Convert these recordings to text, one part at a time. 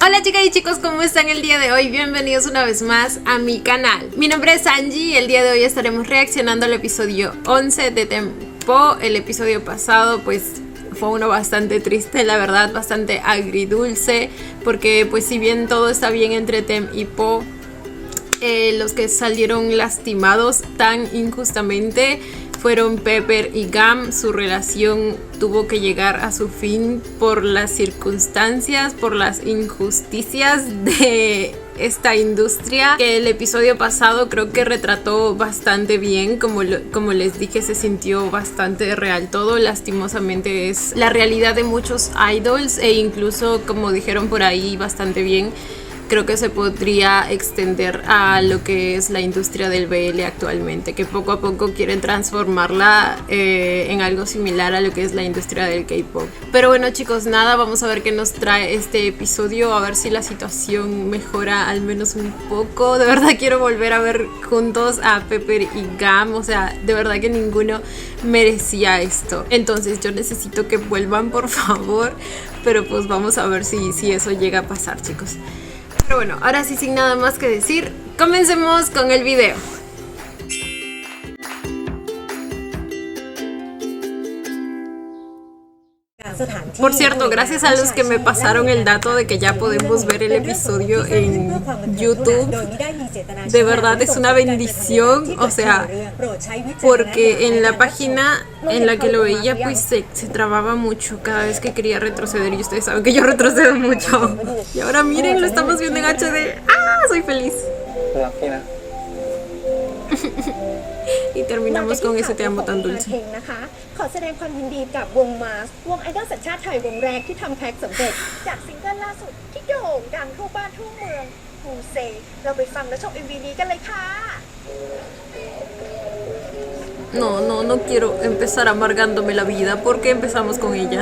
Hola chicas y chicos, ¿cómo están el día de hoy? Bienvenidos una vez más a mi canal. Mi nombre es Angie y el día de hoy estaremos reaccionando al episodio 11 de Tempo. El episodio pasado pues fue uno bastante triste, la verdad, bastante agridulce, porque pues si bien todo está bien entre Tem y Po, los que salieron lastimados tan injustamente fueron Pepper y Gam. Su relación tuvo que llegar a su fin por las circunstancias, por las injusticias de esta industria, que el episodio pasado creo que retrató bastante bien. Como les dije, se sintió bastante real todo. Lastimosamente es la realidad de muchos idols e incluso, como dijeron por ahí bastante bien, creo que se podría extender a lo que es la industria del BL actualmente, que poco a poco quieren transformarla en algo similar a lo que es la industria del K-pop. Pero bueno chicos, nada, vamos a ver qué nos trae este episodio, a ver si la situación mejora al menos un poco. De verdad quiero volver a ver juntos a Pepper y Gam, o sea, de verdad que ninguno merecía esto. Entonces yo necesito que vuelvan, por favor, pero pues vamos a ver si eso llega a pasar, chicos. Pero bueno, ahora sí, sin nada más que decir, comencemos con el video. Por cierto, gracias a los que me pasaron el dato de que ya podemos ver el episodio en YouTube, de verdad es una bendición, o sea, porque en la página en la que lo veía pues se trababa mucho cada vez que quería retroceder, y ustedes saben que yo retrocedo mucho. Y ahora miren, lo estamos viendo en HD. ¡Ah! Soy feliz. Y terminamos con ese te amo tan dulce. ขอแสดงความยินดีกับวงมาร์สวงไอดอลสัญชาติไทยวงแรกที่ทำแท็กสำเร็จจากซิงเกิลล่าสุดที่โด่งดังทั่วบ้านทั่วเมืองฮูเซเราไปฟังและชม MV นี้กันเลยค่ะ No quiero empezar amargándome la vida. ¿Por qué empezamos con ella?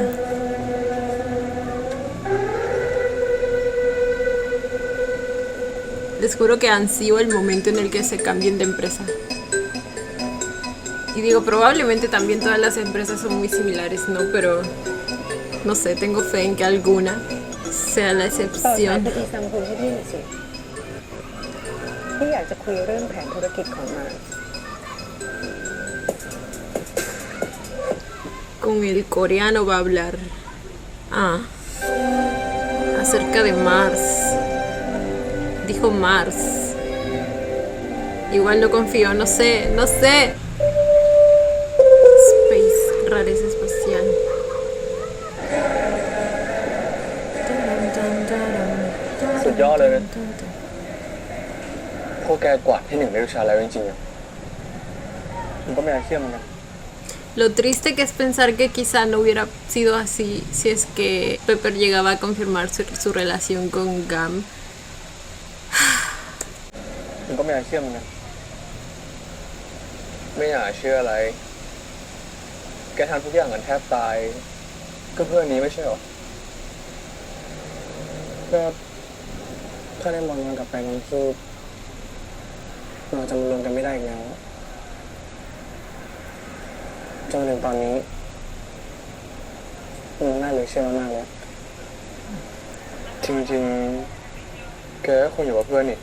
Les juro que ansío el momento en el que se cambien de empresa. Y digo, probablemente también todas las empresas son muy similares, ¿no? Pero no sé, tengo fe en que alguna sea la excepción. Con el coreano va a hablar. Acerca de Mars. Dijo Mars. Igual no confío, no sé. Rareza espacial. สุดยอดเลยนะพวกแกกวาดที่หนึ่งในวิชาแล้วจริงๆอ่ะผมก็ไม่อยากเชื่อเหมือนกัน Lo triste que es pensar que quizá no hubiera sido así si es que Pepper llegaba a confirmar su relación con Gam. ผมก็ไม่อยากเชื่อเหมือนกันไม่อยากเชื่ออะไรแกทำทุกอย่างกันแทบตายก็เพื่อนนี้ไม่ใช่หรอก็ถ้าได้มองย้อนกลับไปวันที่เราจะมารวมกันไม่ได้อีกแล้วจนถึงตอนนี้มันน่าเหลือเชื่อมากเลยจริงๆแกก็คงอยู่กับเพื่อนนี่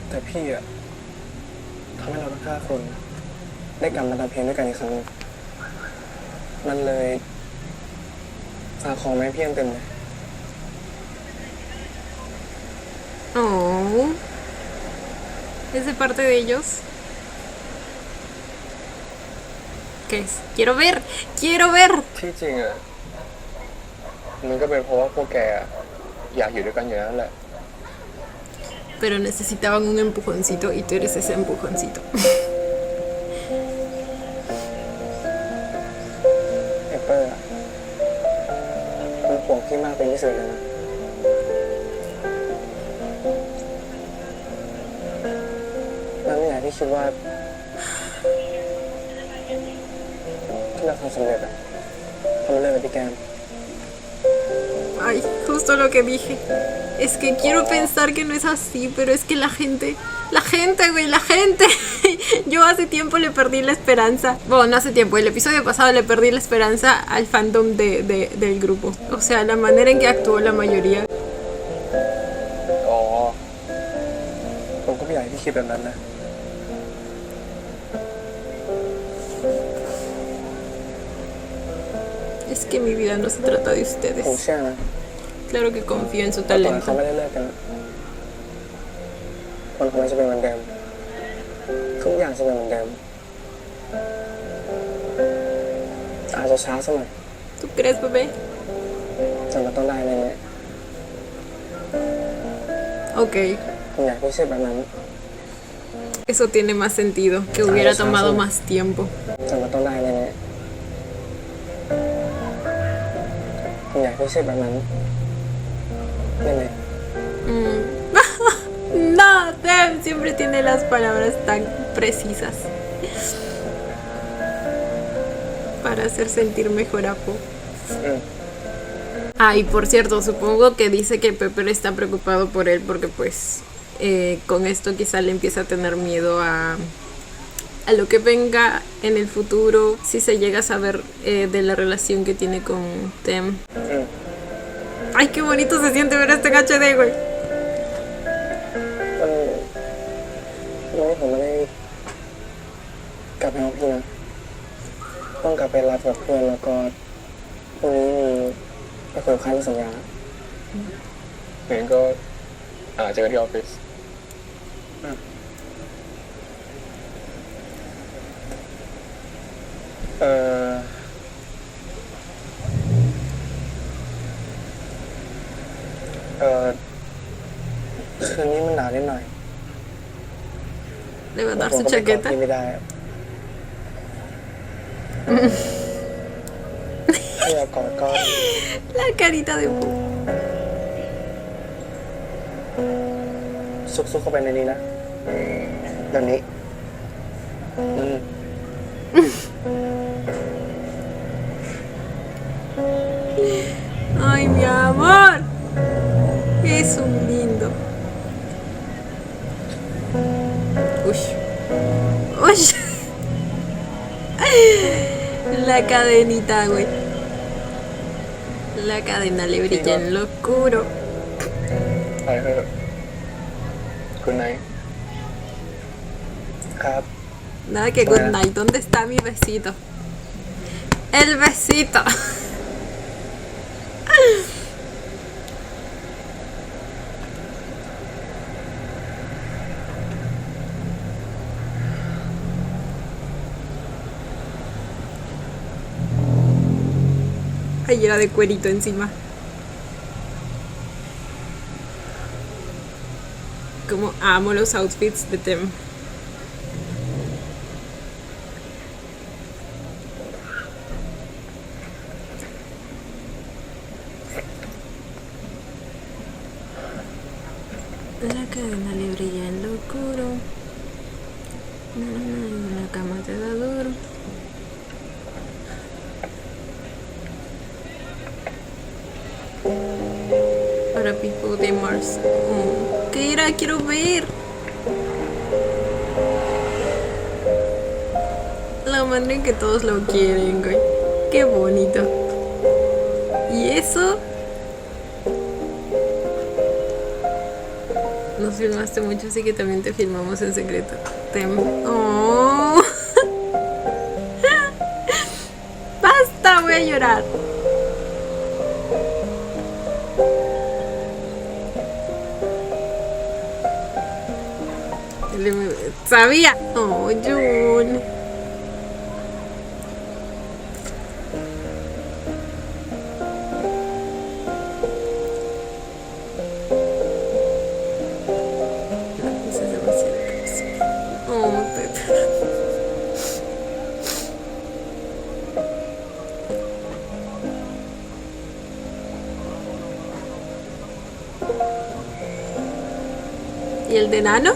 แต่พี่อะทำให้เราทั้ง5 คนได้กลับมาทำเพลงด้วยกันอีกครั้งมันเลยฝากของไม้เพียงเต็มเลย Oh, ¿es de parte de ellos? ¿Qué es? ¡Quiero ver! ที่จริงอ่ะมันก็เป็นเพราะว่าพวกแกอยากอยู่ด้วยกันอยู่แล้วแหละ Pero necesitaban un empujoncito y tú eres ese empujoncito. เอเปอร์มันห่วงพี่มากเป็นพิเศษเลยนะแล้วไม่อยากที่คิดว่าที่เราทำสำเร็จอ่ะทำเลิกกับพี่แกม Ay, justo lo que dije. Es que quiero pensar que no es así, pero es que la gente, güey, la gente. Yo hace tiempo le perdí la esperanza. Bueno, no hace tiempo, el episodio pasado le perdí la esperanza al fandom del grupo. O sea, la manera en que actuó la mayoría. อ๋อผมก็ไม่อยากให้พี่คิดแบบนั้นนะ Es que mi vida no se trata de ผม ustedes. เชื่อนะ Claro que confío en su ตอนเขา talento. ไม่ได้เลิกกันมันคงไม่จะเป็นเหมือนเดิมทุกอย่างจะเป็นเหมือนเดิมอาจจะช้าสักหน่อย ¿Tú crees, bebé? แต่มันต้องได้แน่ Ok. ๆผมอยากให้พี่เชื่อแบบนั้น Eso tiene más sentido, que hubiera tomado más tiempo. แต่มันต้องได้แน่ๆผมอยากให้พี่เชื่อแบบนั้นได้ไหม No, Dem siempre tiene las palabras tan precisas para hacer sentir mejor a Po. อืม Ah, y por cierto, supongo que dice que Pepper está preocupado por él porque pues con esto quizá le empieza a tener miedo a lo que venga en el futuro si se llega a saber de la relación que tiene con Tem. อืม Ay, qué bonito se siente ver esto en HD, güey. วันนี้ผมไม่ได้กลับไปห้องพี่นะต้องกลับไปรับกับเพื่อนแล้วก็พรุ่งนี้มีไปคุยกับค่าที่สัญญางั้นก็เจอกันที่ออฟฟิศคืนนี้มันหนาวนิดหน่อย Le va a dar ผม su ก็ไปกอด chaqueta. พี่ไม่ได้อะถ้าอยากกอดก็ La carita de Po. ซุกๆเข้าไปในนี้นะแบบนี้อืม Ay, mi amor. Es un lindo. Uy. Uy. La cadenita, güey. La cadena le brilla en lo oscuro. ไปเถอะคุณไนท์ครับ Nada que good night. ¿Dónde está mi besito? El besito. Ay, era de cuerito encima. Como amo los outfits de Tem. La cadena le brilla en lo oscuro. La cama te da duro. Para People de Mars. Oh, ¿qué era? Quiero ver. La manera en que todos lo quieren, güey. Qué bonito. ¿Y eso? Nos filmaste mucho, así que también te filmamos en secreto. Oh. Basta, voy a llorar. Sabía. Oh, Jun. ¿Y el de Nano?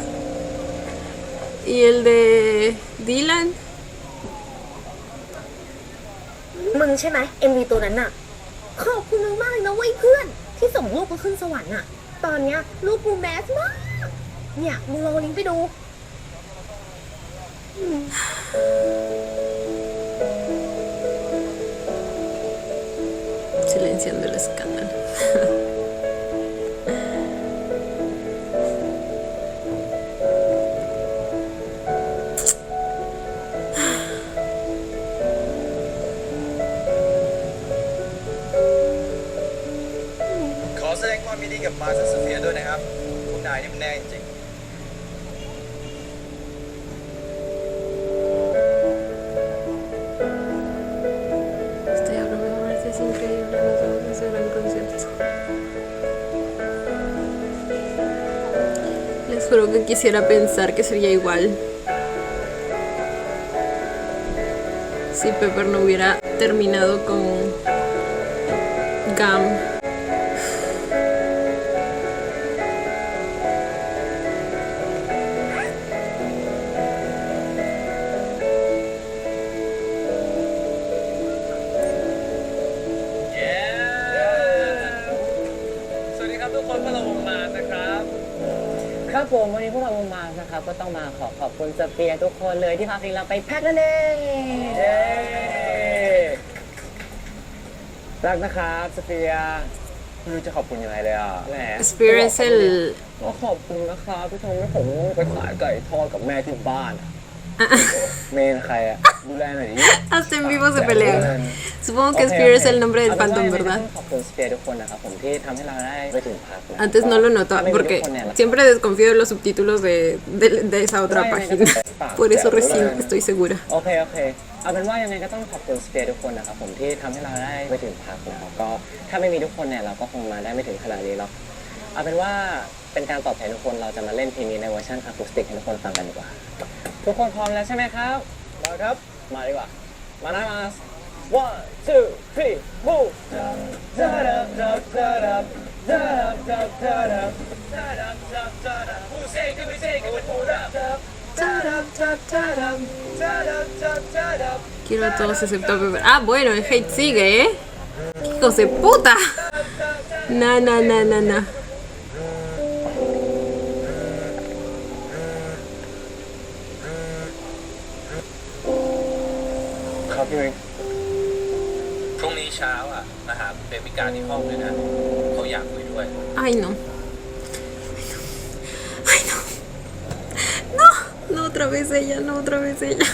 ¿Y el de Dylan? มึงใช่ไหม MV ตัวนั้นน่ะ ขอบคุณมากๆเลยนะเว้ยเพื่อน ที่ส่งรูปมาขึ้นสวรรค์น่ะ ตอนเนี้ยลูกกูแมสมากเนี่ยมึงลองลิงก์ไปดู Silenciando el escándalo.ขอแสดงความยินดีกับมาร์คและโซเฟียด้วยนะครับคุณนายนี่มันแน่จริง Estoy hablando de es increíble, nos vamos a hacer gran concierto. Les juro que quisiera pensar que sería igual si Pepper no hubiera terminado con Gam.สวัสดีครับทุกคนพวกเราวงมานะครับ ครับผมวันนี้พวกเราวงมานะครับก็ต้องมาขอบคุณสเปียร์ทุกคนเลยที่พาเพลงเราไปแพ็คนั่นเองรักนะครับสเปียร์ไม่รู้จะขอบคุณยังไงเลยอ่ะแหม Spear es el... ก็ขอบคุณนะครับที่ทำให้ผมไปขายไก่ทอดกับแม่ที่บ้านอะเมนใครอ่ะดูแลหน่อยดิ Hasta en vivo se pelean. Supongo que Spear es el nombre del fandom, ¿verdad? ขอบคุณสเปียร์ทุกคนนะครับผมที่ทำให้เราได้ไปถึงพักนะ Antes no lo notaba porque siempre desconfío de los subtítulos de esa otra página. Por eso recién estoy segura. โอเคเอาเป็นว่ายังไงก็ต้องขอบคุณสเปียร์ทุกคนนะครับผมที่ทำให้เราได้ไปถึงพักนะครับก็ถ้าไม่มีทุกคนเนี่ยเราก็คงมาได้ไม่ถึงขนาดนี้หรอกเอาเป็นว่าเป็นการตอบแทนทุกคนเราจะมาเล่นเพลงนี้ในเวอร์ชันอะคูสติกให้ทุกคนฟังกันดีกว่าทุกคนพร้อมแล้วใช่ไหมครับมาครับมาดีกว่ามานะมา one two three move Quiero a todos excepto a Pepper. Ah, bueno, el hate sigue, ¿eh? ¡Hijos de puta! No. ครับพี่เมย์ พรุ่งนี้เช้าอ่ะมาหาเบมิกาที่ห้องเลยนะเขาอยากคุยด้วย Ay, no. Ay, no. No, no otra vez ella, no otra vez ella.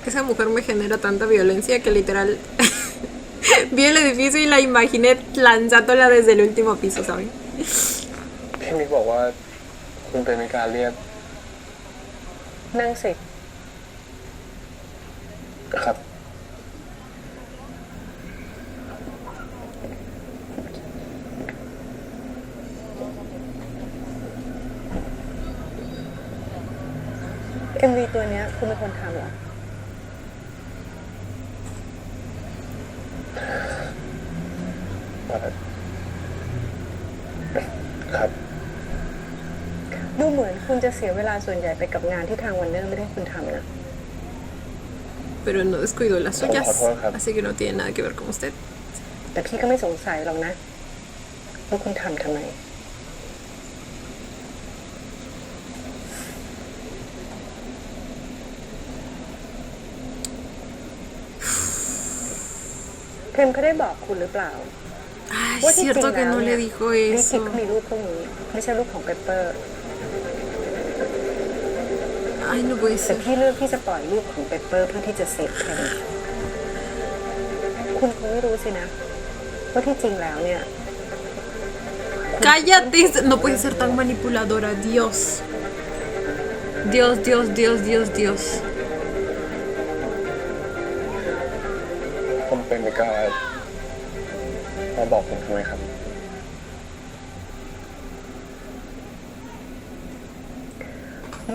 Esa mujer me genera tanta violencia que literal vi el edificio y la imaginé lanzándola desde el último piso, ¿saben? พี่มิกบอกว่าคุณเป็นมีการเรียก นั่งสิ ครับ MV ตัวเนี้ยคุณเป็นคนทำเหรอ ครับ ดูเหมือนคุณจะเสียเวลาส่วนใหญ่ไปกับงานที่ทางวันเนอร์ไม่ได้คุณทำนะ Pero no descuidó las suyas, así que no tiene nada que ver con usted. แต่พี่ก็ไม่สงสัยหรอกนะว่าคุณทำทำไม เทมเขาได้บอกคุณหรือเปล่า Ay, ว่าที่จริง cierto que แล้ว no เนี่ le ย dijo ลิขิต eso. เขามีรูปพวกนี้ไม่ใช่รูปของเปเปอร์ Ay, no puede แต่ ser. พี่เลือกที่จะปล่อยรูปของเปเปอร์เพื่อที่จะเซฟเทมคุณคงไม่รู้สินะว่าที่จริงแล้วเนี่ย Cállate, no puede ser tan manipuladora, Dios. Dios. ผมเป็นมีการมาบอกผมทำไมครับ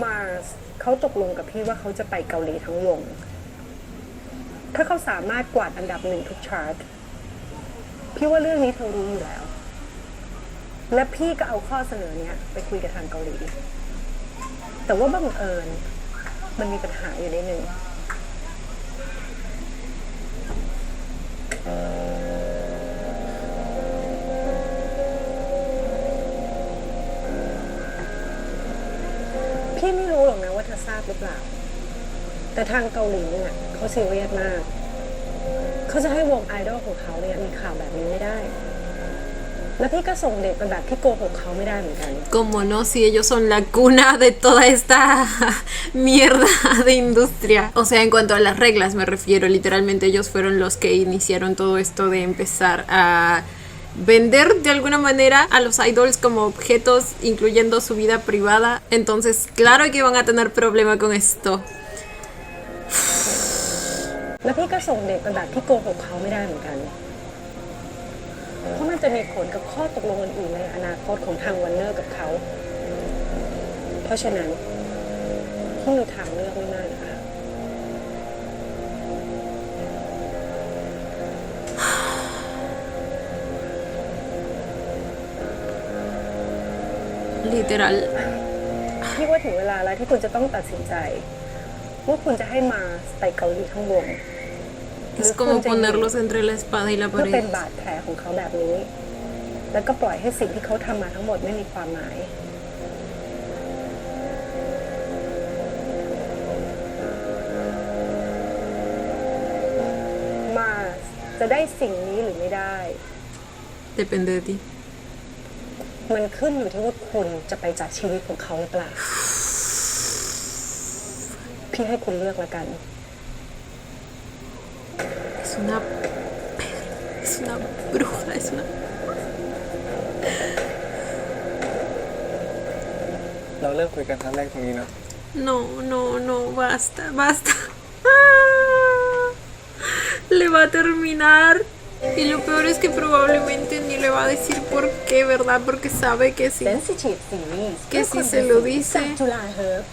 มาร์สเขาตกลงกับพี่ว่าเขาจะไปเกาหลีทั้งวง ถ้าเขาสามารถกวาดอันดับ1ทุกชาร์ตพี่ว่าเรื่องนี้เธอรู้อยู่แล้ว และพี่ก็เอาข้อเสนอเนี้ยไปคุยกับทางเกาหลี แต่ว่าบังเอิญมันมีปัญหาอยู่นิดนึงพี่ไม่รู้หรอกนะว่าเธอทราบหรือเปล่า แต่ทางเกาหลีเนี่ยเขาซีเรียสมาก เขาจะให้วงไอดอลของเขาเนี่ยมีข่าวแบบนี้ไม่ได้ แล้วพี่ก็ส่งเด็กไปแบบที่โกหกเขาไม่ได้เหมือนกัน Como no, si ellos son la cuna de toda esta mierda de industria. O sea, en cuanto a las reglas me refiero, literalmente ellos fueron los que iniciaron todo esto de empezar a vender de alguna manera a los idols como objetos, incluyendo su vida privada. Entonces, claro que van a tener problema con esto. แล้วพี่ก็ส่งเด็กไปแบบที่โกหกเขาไม่ได้เหมือนกัน เพราะมันจะมีผลกับข้อตกลงอื่นๆในอนาคตของทางวันเนอร์กับเขา เพราะฉะนั้นพี่มีทางเลือกไม่มากนะคะ Literal. พี่ว่าถึงเวลาแล้วที่คุณจะต้องตัดสินใจว่าคุณจะให้มาไปเกาหลีทั้งวง Es como ponerlos entre la espada y la เพื่อเป็น pared. บาดแผลของเขาแบบนี้ แล้วก็ปล่อยให้สิ่งที่เขาทำมาทั้งหมดไม่มีความหมาย มาจะได้สิ่งนี้หรือไม่ได้ Depende de ti. มันขึ้นอยู่ที่ว่าคุณจะไปจากชีวิตของเขาหรือเปล่า พี่ให้คุณเลือกแล้วกัน Es una... Es una bruja, es una... เราเริ่มคุยกันครั้งแรกตรงนี้นะ No, no, no, basta, basta. ¡Ah! Le va a terminar. Y lo peor es que probablemente ni le va a decir por qué, ¿verdad? Porque sabe que sí. Sensitive Series Que si se lo dice, จากจุฬาเฮิร์บ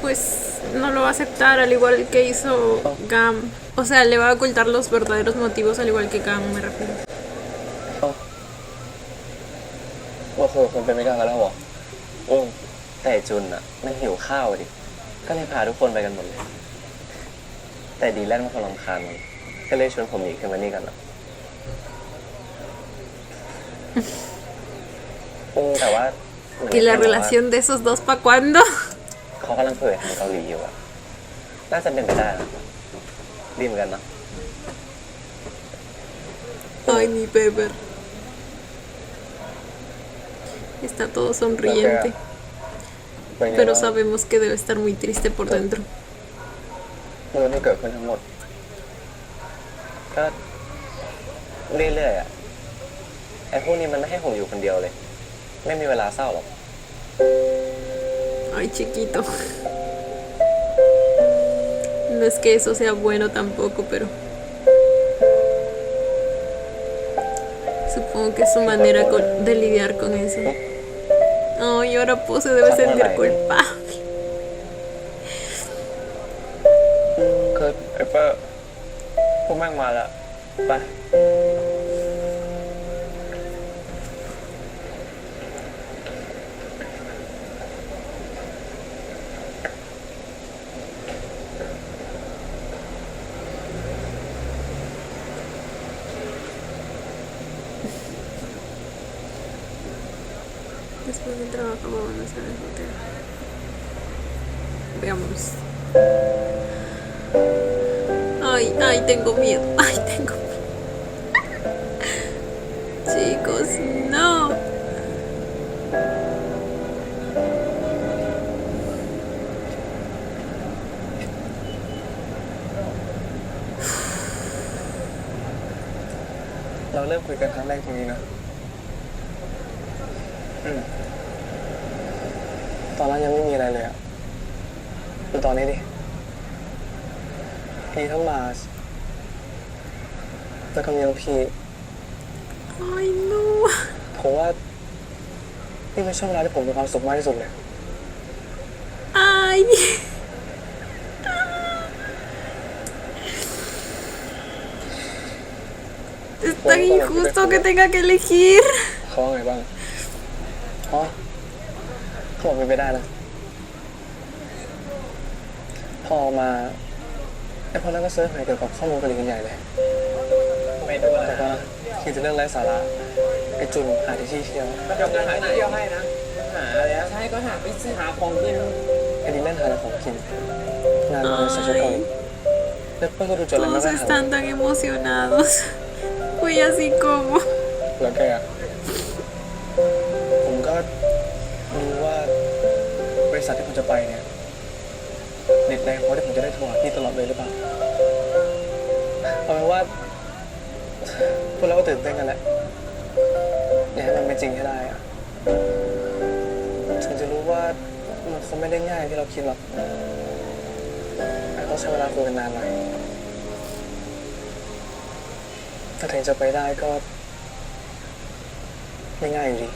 pues no lo va a aceptar, al igual que hizo Gam. O sea, le va a ocultar los verdaderos motivos, al igual que Gam, me refiero. ว่าคุยกับคนเป็นไม่ได้กันแล้วเหรอแต่จุนอะมันหิวข้าวดิ ก็เลยพาทุกคนไปกันหมดเลย แต่ดีแลนด์มันคงรำคาญมันก็เลยชวนผมหนีขึ้นมานี่กันอะแต่ว่า ¿Y la relación de esos dos pa' cuándo? เขากำลังเผยทางเกาหลีอยู่อะน่าจะเป็นไปได้นะดีเหมือนกันนะ Ay, mi Pepper. Está todo sonriente. Pero sabemos que debe estar muy triste por dentro. เรื่องที่เกิดขึ้นทั้งหมด ก็เรื่อยๆอะไอ้พวกนี้มันไม่ให้ผมอยู่คนเดียวเลย ไม่มีเวลาเศร้าหรอก Ay, chiquito. No es que eso sea bueno tampoco, pero... Supongo que es su manera de lidiar con eso. Ay, ahora pues se debe sentir culpable. คือไอ้เฟอร์พวกแม่งมาแล้วไป Después del trabajo vamos a hacer el hotel. Veamos. Ay, ay, tengo miedo. Ay, tengo miedo. Chicos, no.เราเริ่มคุยกันครั้งแรกตรงนี้นะตอนนั้นยังไม่มีอะไรเลยอะดูตอนนี้ดิมีทั้งมาสแล้วก็มีทั้งพี่ Ay, no. ผมว่านี่เป็นช่วงเวลาที่ผมมีความสุขมากที่สุดเลย Ay. tan injusto que tenga que elegir. เขาว่าไงบ้างอ๋อเขาบอกเป็นไปได้นะพอมาไอ้พวกนั้นก็เซิร์ชหาเกี่ยวกับข้อมูลเกาหลีกันใหญ่เลย ไม่ดูอะไร แต่ว่าคือจะเรื่องไร้สาระไอ้จุนหาที่เที่ยว มันทำงานหาที่เที่ยวให้นะ หาอะไรนะ ใช่ก็หาไปซื้อหาของกิน ไอ้ดิเล่นหาแต่ของกินงานมันใส่ชุดเกาหลีแล้วเปิ้ลก็ดูจนเลยไม่ Todos ได้หัน están tan emocionados. Fui así como. แล้วแกอะผมก็รู้ว่าบริษัทที่ผมจะไปเนี่ยเน็ตแรงพอที่ผมจะได้โทรหาพี่ตลอดเลยหรือเปล่าเอาเป็นว่าพวกเราก็ตื่นเต้นกันแหละอยากให้มันเป็นจริงให้ได้อะถึงจะรู้ว่ามันคงไม่ได้ง่ายที่เราคิดหรอกแต่ต้องใช้เวลาคุยกันนานหน่อยถ้าถึงจะไปได้ก็ไม่ง่ายอยู่ดี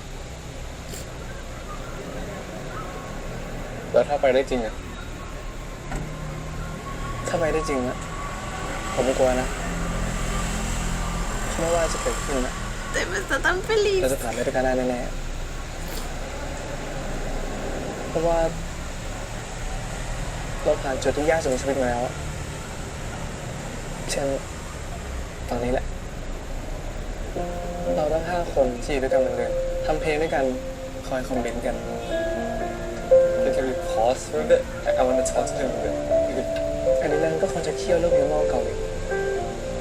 แล้วถ้าไปได้จริงอะถ้าไปได้จริงอะผมไม่กลัวนะไม่ว่าจะเกิดขึ้นนะ Tem está tan feliz. เราจะผ่านไปด้วยกันได้แน่ๆเพราะว่าเราผ่านจุดที่ยากสุดในชีวิตมาแล้วเช่นตอนนี้แหละ เราทั้ง5 คนที่อยู่ด้วยกันเหมือนเดิมทำเพลงด้วยกันคอยคอมเมนต์กัน You can pause for a bit. I want to talk to him a bit. อันนี้นั่นก็คงจะเคี่ยวเรื่องมิวมอลเก่าอีก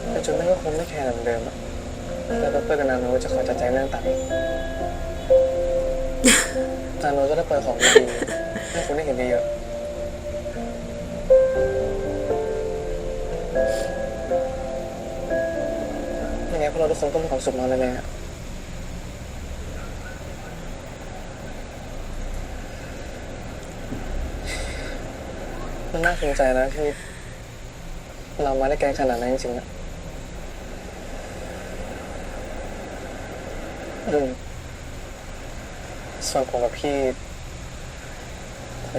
แต่จนแม่ก็คงไม่แคร์เหมือนเดิมอะแล้วก็เปิดกันนานโนจะคอยจัดใจเรื่องต่างนานโนก็ได้เปิดของดีให้คุณได้เห็นเยอะๆยังไงพวกเราทุกคนก็มีความสุขมากแน่ๆมันน่าภูมิใจนะที่เรามาได้ไกลขนาดนั้นจริงๆนะส่วนผมกับพี่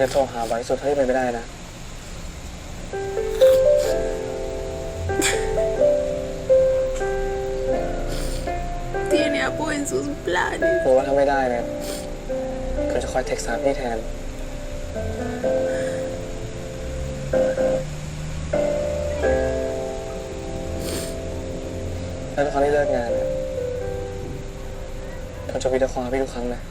จะโทรหาบ่อยที่สุดเท่าที่เป็นไปได้นะ Tiene apoyo en sus planes. ผมว่าถ้าไม่ได้เนี่ยก็จะคอยเท็กซ์หาพี่แทนแล้วทุกครั้งที่เลิกงานเนี่ยผมจะวิดีโอคอลหาพี่ทุกครั้งเลย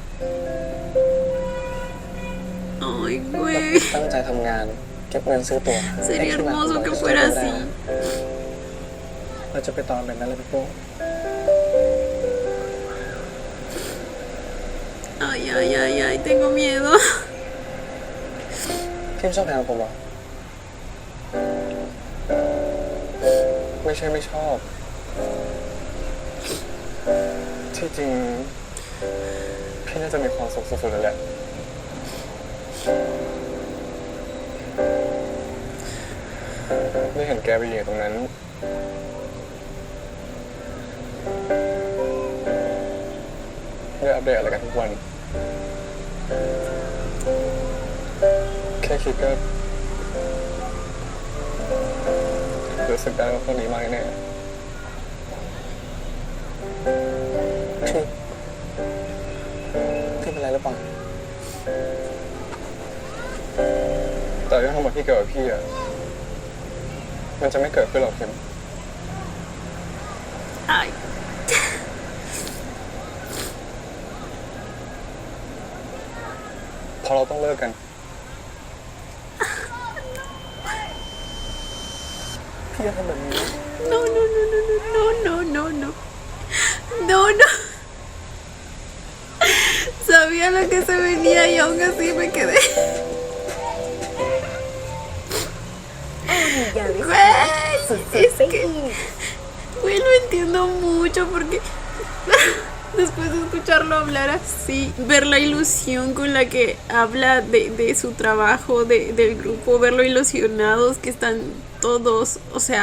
Ay, güey. ตั้งใจทำงานเก็บเงินซื้อตั๋ว Sería hermoso que fuera así. เราจะไปตอนแบบนั้นเลยพี่โป้ Ay, ay, ay, ay, tengo miedo. พี่ไม่ชอบแพงผมเหรอไม่ใช่ไม่ชอบ ที่จริงพี่น่าจะมีความสุขสุดๆเลยแหละได้เห็นแกไปอยู่ตรงนั้นได้อัปเดตอะไรกันทุกวันแค่คิดก็รู้สึกได้ว่าคนนี้มากแน่พี่เป็นไรหรือเปล่าแต่เรื่องทั้งหมดที่เกิดกับพี่อะมันจะไม่เกิดขึ้นหรอกเข็ม Ay. เพราะเราต้องเลิกกันพี่จะทำแบบนี้ No, no, no, no, no, no, no, no. No, no. Sabía lo que se venía y aún así me quedé. อย่าวิ Güey, สุด es ๆไป que, อีก güey, lo entiendo mucho porque después de escucharlo hablar así, ver la ilusión con la que habla de su trabajo, del grupo, ver lo ilusionados que están todos, o sea,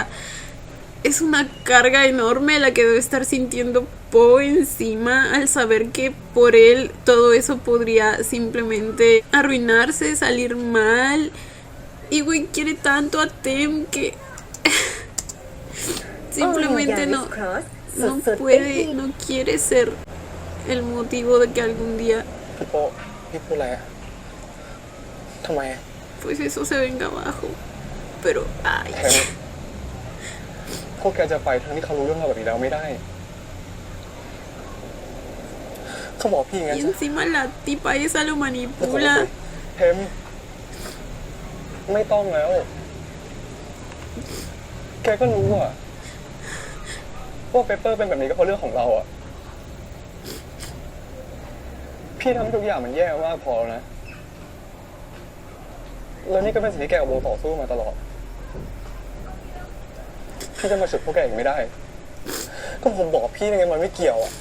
es una carga enorme la que debe estar sintiendo Po encima al saber que por él todo eso podría simplemente arruinarse, salir mal. Y güey quiere tanto a Tem que simplemente no. no puede, no quiere ser el motivo de que algún día พี่โปพี่พูดอะไรอะทำไมอะ pues eso se venga abajo. Pero, ay. แทนพวกแกจะไปทั้งที่เขารู้เรื่องเราแบบนี้แล้วไม่ได้ เขาบอกพี่อย่างนั้น Y ใช่ encima la tipa esa lo แล้วผมก็ manipula. คุยเทมไม่ต้องแล้ว แกก็รู้อะว่าเปเปอร์เป็นแบบนี้ก็เพราะเรื่องของเราอะพี่ทำให้ทุกอย่างมันแย่มากพอแล้วนะ แล้วนี่ก็เป็นสิ่งที่แกกับโบต่อสู้มาตลอด พี่จะมาฉุดพวกแกอีกไม่ได้ ก็ผมบอกพี่ยังไงมันไม่เกี่ยวอะ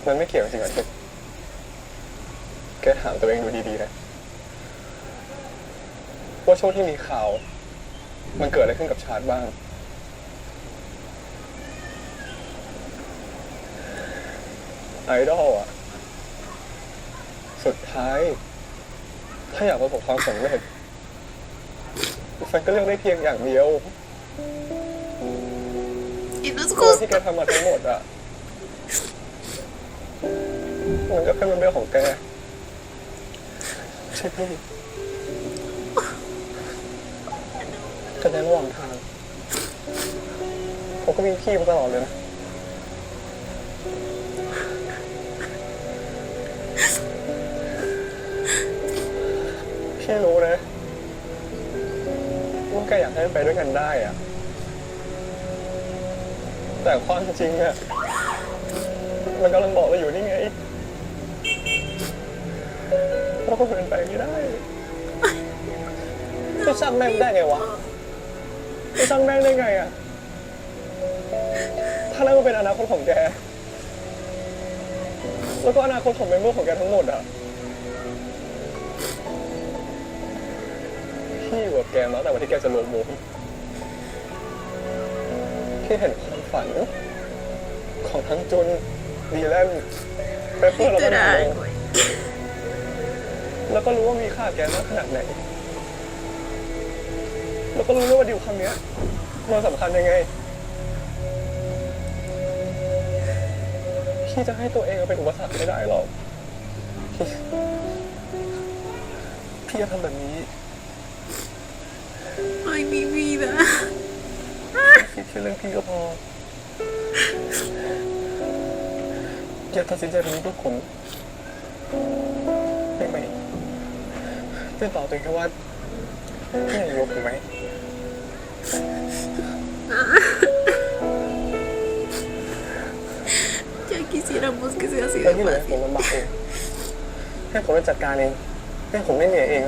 มันไม่เกี่ยวจริงๆเหรอแกถามตัวเองดูดีๆนะว่าช่วงที่มีข่าว มันเกิดอะไรขึ้นกับชาร์ตบ้าง ไอดอลอะสุดท้าย ถ้าอยากประสบความสำเร็จแฟนก็เลือกได้เพียงอย่างเดียว Y no es ตัวที่ justo. แกทำมาทั้งหมดอะมันก็เป็นเรื่องของแกใช่พี่แต่ในระหว่างทางผมก็มีพี่มาตลอดเลยนะ พี่รู้นะว่าแกอยากให้มันไปด้วยกันได้อะแต่ความจริงอะมันกำลังบอกเราอยู่นี่ไงว่ามันเป็นไปไม่ได้พี่ช่างแม่งได้ไงวะพี่ช่างแม่งได้ไงอะถ้านั่นก็เป็นอนาคตของแก แล้วก็อนาคตของเมมเบอร์ของแกทั้งหมดอะพี่อยู่กับแกมาตั้งแต่วันที่แกจะรวมวงพี่เห็นความฝันของทั้งจุนดีแลนเปเปอร์แล้วก็นาโน Literal, güey. แล้วก็รู้ว่ามีค่าแกมากขนาดไหน แล้วก็รู้ด้วยว่าดิวครั้งเนี้ยมันสำคัญยังไง พี่จะให้ตัวเองเป็นอุปสรรคไม่ได้หรอก พี่จะทำแบบนี้ Ay, mi vida. คิดแค่เรื่องพี่ก็พอ อย่าตัดสินใจแบบนี้ด้วยผมได้ไหมเป็นต่อตัวเองแค่ว่าพี่อยากอยู่กับผมไหม Ya quisiéramos que sea así แต่ de ที่เหลือ fácil. ผมลำบากเองให้ผมไปจัดการเองให้ผมไม่เหนื่อยเอง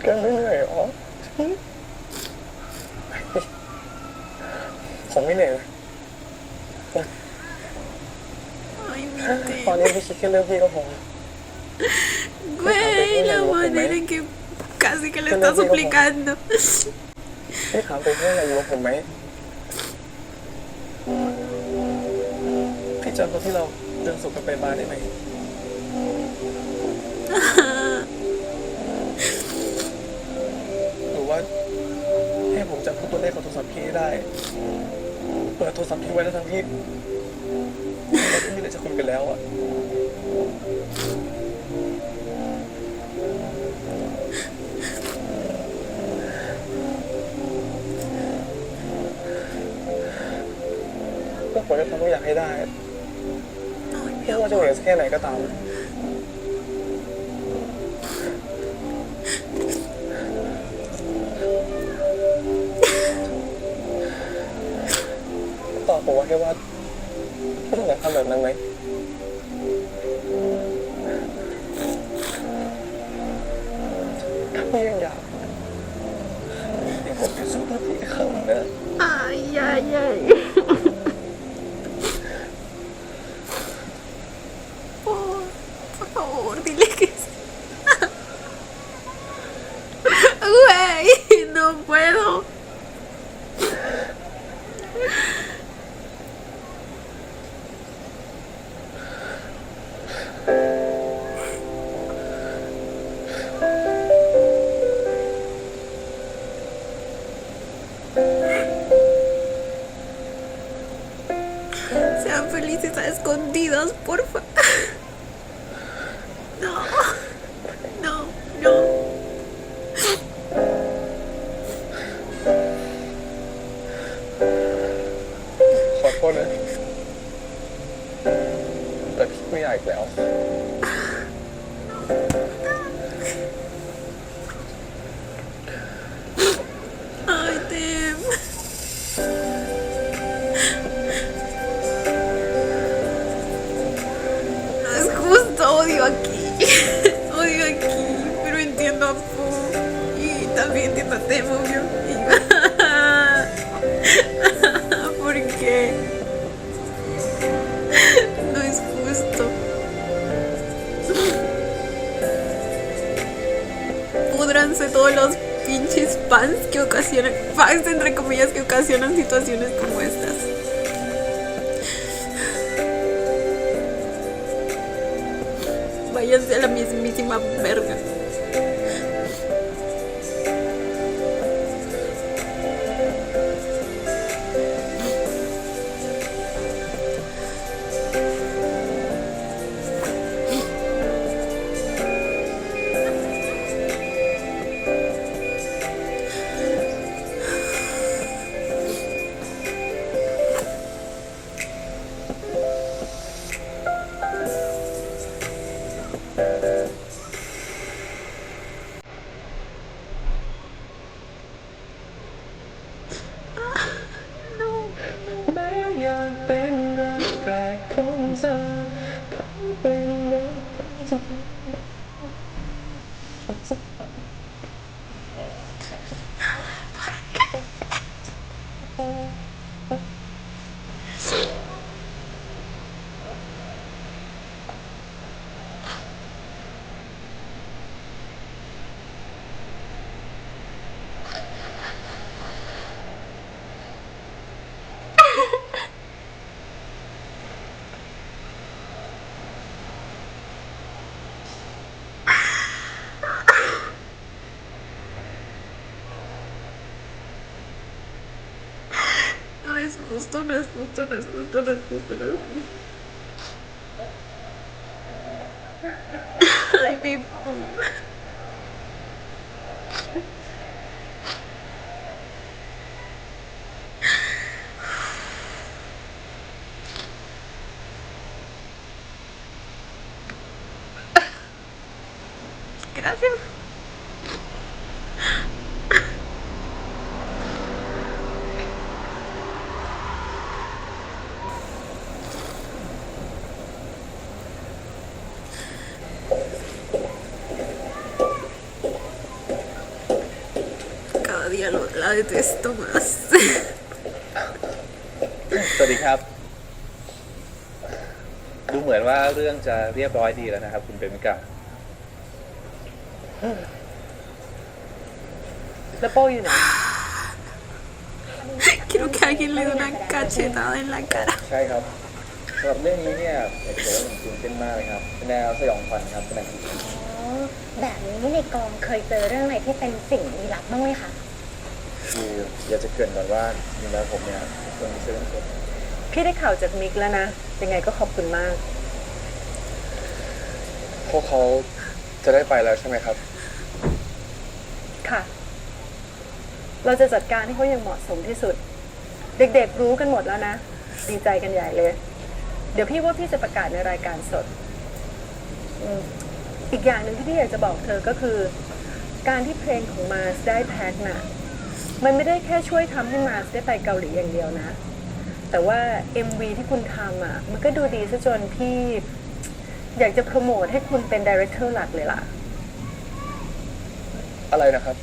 กันไม่เหนื่อยหรอผมไม่เหนื่อยนะ Ay, mi ตอนนี้พี่คิดแค่เรื่องพี่ก็พอ güey, la manera en que casi que le está suplicando. พี่ถามตัวเองว่าอยากอยู่กับผมไหมพี่จำตอนที่เราเดินสุกกันไปบาร์ได้ไหมหรือว่าให้ผมจำตัวเลขของโทรศัพท์พี่ให้ได้เปิดโทรศัพท์ทิ้งไว้แล้วทั้งที่เราไม่มีอะไรจะคุยกันแล้วอ่ะก็ควรจะทำทุกอย่างให้ได้ Ay, mi ไม่ว่า amor. จะเหนื่อยสักแค่ไหนก็ตามตอบผมว่าแค่ว่าพี่ต้องอยากทำแบบนั้นไหมถ้าพี่ยังอยากเดี๋ยวผมจะสู้เพื่อพี่เขานะ Ay, ay, ay. Por favor, dile que sí. Güey, no puedo. es a escondidas, porfa. No, no, no. ขอโทษนะแต่พี่ไม่อยากอีกแล้ว Ay, Tem. No es justo, odio aquí. Odio aquí, pero entiendo a Pu. Y también entiendo a Tem, obvio. ¿Por qué? No es justo. Púdranse todos los pinches fans que ocasionan, fans entre comillas que ocasionan situaciones como estas. Váyanse a la mismísima verga. No es justo, no es justo, no es justo, no es justo, no es justo. Ay, mi Pu. Gracias. Cada día la detesto más. สวัสดีครับ ดูเหมือนว่าเรื่องจะเรียบร้อยดีแล้วนะครับคุณเปรมิกา แล้วโป้อยู่ไหน Quiero que alguien le dé una cachetada en la cara. ใช่ครับสำหรับเรื่องนี้เนี่ยอยากจะบอกว่าผมตื่นเต้นมากเลยครับเป็นแนวสยองขวัญครับเป็นหนังผี อ๋อแบบนี้ในกองเคยเจอเรื่องอะไรที่เป็นสิ่งลี้ลับบ้างไหมคะ คืออยากจะเกริ่นก่อนว่าจริงๆแล้วผมเนี่ยเป็นคนมีเส้นผม พี่ได้ข่าวจากมิกแล้วนะ ยังไงก็ขอบคุณมาก พวกเขาจะได้ไปแล้วใช่ไหมครับ ค่ะ เราจะจัดการให้เขาอย่างเหมาะสมที่สุด เด็กๆรู้กันหมดแล้วนะ ดีใจกันใหญ่เลย เดี๋ยวพี่ว่าพี่จะประกาศในรายการสดอีกอย่างหนึ่งที่พี่อยากจะบอกเธอก็คือ การที่เพลงของมาสได้แพ็คน่ะ มันไม่ได้แค่ช่วยทำให้มาสได้ไปเกาหลีอย่างเดียวนะ แต่ว่า MV ที่คุณทำอ่ะ มันก็ดูดีซะจนพี่อยากจะโปรโมทให้คุณเป็นดีเรคเตอร์หลักเลยล่ะ อะไรนะครับ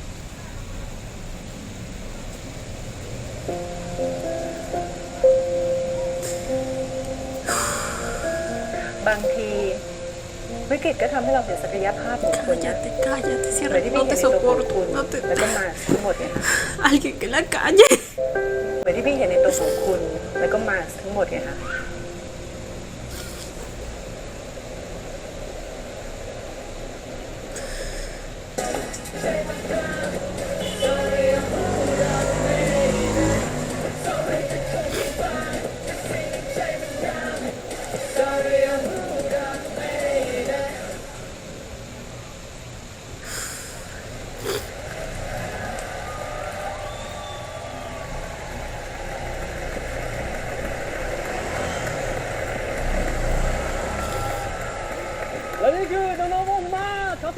บางทีวิกฤตก็ทำให้เราเห็นศักยภาพของคนนะ Cállate, cállate, เหมือน cierra. ที่พี่ No เห็ te นในตัวของ soporto. คุณ No te... แล้วก็มาทั้งหมดเนี่ยค่ะ Alguien que la calle. เหมือนที่พี่เห็นในตัวของคุณ แล้วก็มาทั้งหมดเนี่ยค่ะ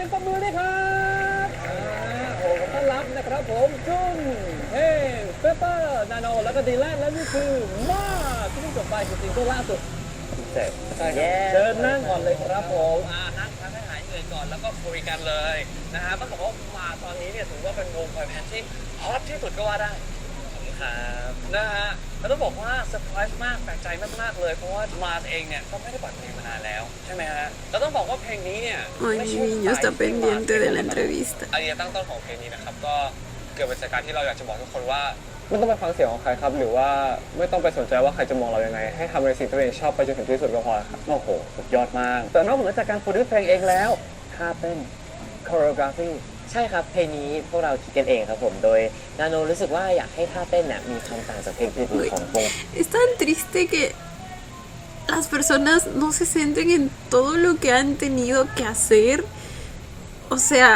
สียงปรบมือด้วยครับโอ้โหต้อนรับนะครับผมจุนเฮ้เปเปอร์นาโนแล้วก็ดีแลนและนี่คือมาที่เพิ่งจบไปคือซิงเกิลล่าสุดใช่ครับเชิญนั่งก่อนเลยครับผมนั่งพักให้หายเหนื่อยก่อนแล้วก็คุยกันเลยนะฮะต้องบอกว่ามาตอนนี้เนี่ยถือว่าเป็นวงบอยแบนด์ที่ฮอตที่สุดก็ว่าได้ครับนะฮะแล้วต้องบอกว่าเซอร์ไพรส์มากแปลกใจมากๆเลยเพราะว่ามาเองเนี่ยก็ไม่ได้ปล่อยเพลงมานานแล้วใช่ไหมฮะแล้วต้องบอกว่าเพลงนี้เนี่ย Ay, mi niño está pendiente de la entrevista. ไอเดียตั้งต้นของเพลงนี้นะครับก็เกิดมาจากการที่เราอยากจะบอกทุกคนว่า ไม่ต้องไปฟังเสียงของใครครับ หรือว่าไม่ต้องไปสนใจว่าใครจะมองเรายังไง ให้ทำในสิ่งที่ตัวเองชอบไปจนถึงที่สุดก็พอครับ โอ้โหสุดยอดมากแต่นอกเหนือจากการโปรดิวซ์เพลงเองแล้วท่าเต้นคอเรียกราฟี ใช่ครับเพลงนี้พวกเราคิดกันเองครับผมโดยนาโนรู้สึกว่าอยากให้ท่าเต้นเนี่ยมีความต่างจากเพลงอื่นๆของวง Es tan triste que las personas no se centren en todo lo que han tenido que hacer. O sea,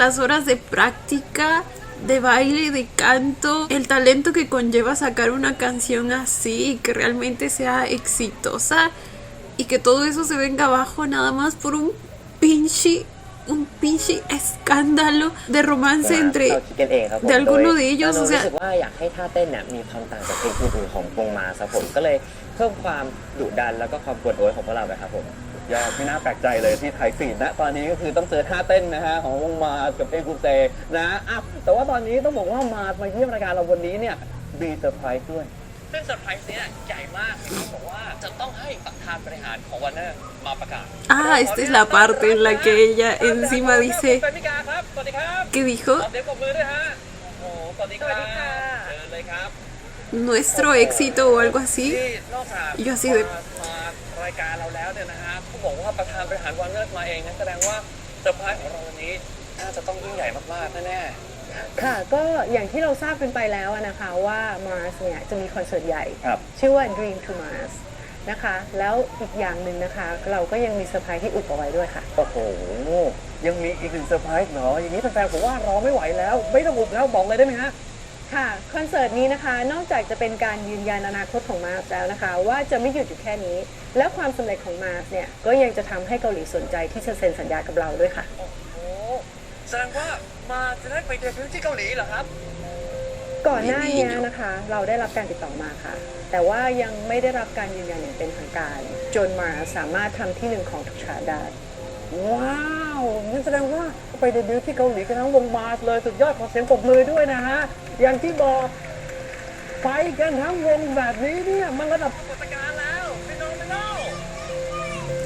las horas de práctica, de baile, de canto, el talento que conlleva sacar una canción así y que realmente sea exitosa y que todo eso se venga abajo nada más por un pinche escándalo de romance เรา entre คิดกันเองครับผม de alguno de โดย ellos, นา o โน sea, รู้สึกว่าอยากให้ท่าเต้นเนี่ยมีความต่างจากเพลงอื่นๆของวงมาครับผมก็เลยเพิ่มความดุดันแล้วก็ความกวนโอยของพวกเราไปครับผม ยอดไม่น่าแปลกใจเลยที่ไทยฟีดนะตอนนี้ก็คือต้องเจอท่าเต้นนะฮะของวงมากับเพลงคุณเซนะอ่ะแต่ว่าตอนนี้ต้องบอกว่ามาเยี่ยมรายการเราวันนี้เนี่ยมีเซอร์ไพรส์ด้วย ซึ่งเซอร์ไพรส์เนี่ยใหญ่มากที่เขาบอกว่าจะต้องให้ประธานบริหารของวอร์เนอร์มาประกาศ ah, esta es la parte en la que ella encima คุณ dice เปมิกาครับสวัสดีครับ que dijo ขอเสียงปรบมือด้วยฮะโอ้โหสวัสดีครับเชิญเลยครับ nuestro éxito o algo así. ที่นอกจาก yo así de มารายการเราแล้วเนี่ยนะฮะเขาบอกว่าประธานบริหารวอร์เนอร์มาเองนะแสดงว่าเซอร์ไพรส์ของเราวันนี้น่าจะต้องยิ่งใหญ่มากๆแน่ๆ ค่ะก็อย่างที่เราทราบกันไปแล้วนะคะว่า Mars เนี่ยจะมีคอนเสิร์ตใหญ่ ครับ ชื่อว่า Dream to Mars นะคะแล้วอีกอย่างหนึ่งนะคะเราก็ยังมีเซอร์ไพรส์ที่อุบเอาไว้ด้วยค่ะ โอ้โหยังมีอีกหนึ่งเซอร์ไพรส์เหรออย่างนี้แฟนๆผมว่ารอไม่ไหวแล้วไม่ต้องอุบแล้วบอกเลยได้ไหมฮะ ค่ะคอนเสิร์ตนี้นะคะนอกจากจะเป็นการยืนยันอนาคตของ Mars แล้วนะคะว่าจะไม่หยุดอยู่แค่นี้ และความสำเร็จของ Mars เนี่ยก็ยังจะทำให้เกาหลีสนใจที่จะเซ็นสัญญากับเราด้วยค่ะ โอ้โหแสดงว่ามาจะได้ไปเดบิวต์ที่เกาหลีเหรอครับ ก่อนหน้านี้นะคะเราได้รับการติดต่อมาค่ะ แต่ว่ายังไม่ได้รับการยืนยันอย่างเป็นทางการ จนมาสามารถทำที่หนึ่งของทุกชาติได้ ว้าวนั่นแสดงว่าไปเดบิวต์ที่เกาหลีกันทั้งวงมาสเลยสุดยอดขอเสียงปรบมือด้วยนะฮะอย่างที่บอกไปกันทั้งวงแบบนี้เนี่ยมันระดับ ปรากฏการณ์แล้วฟิโนเมนอล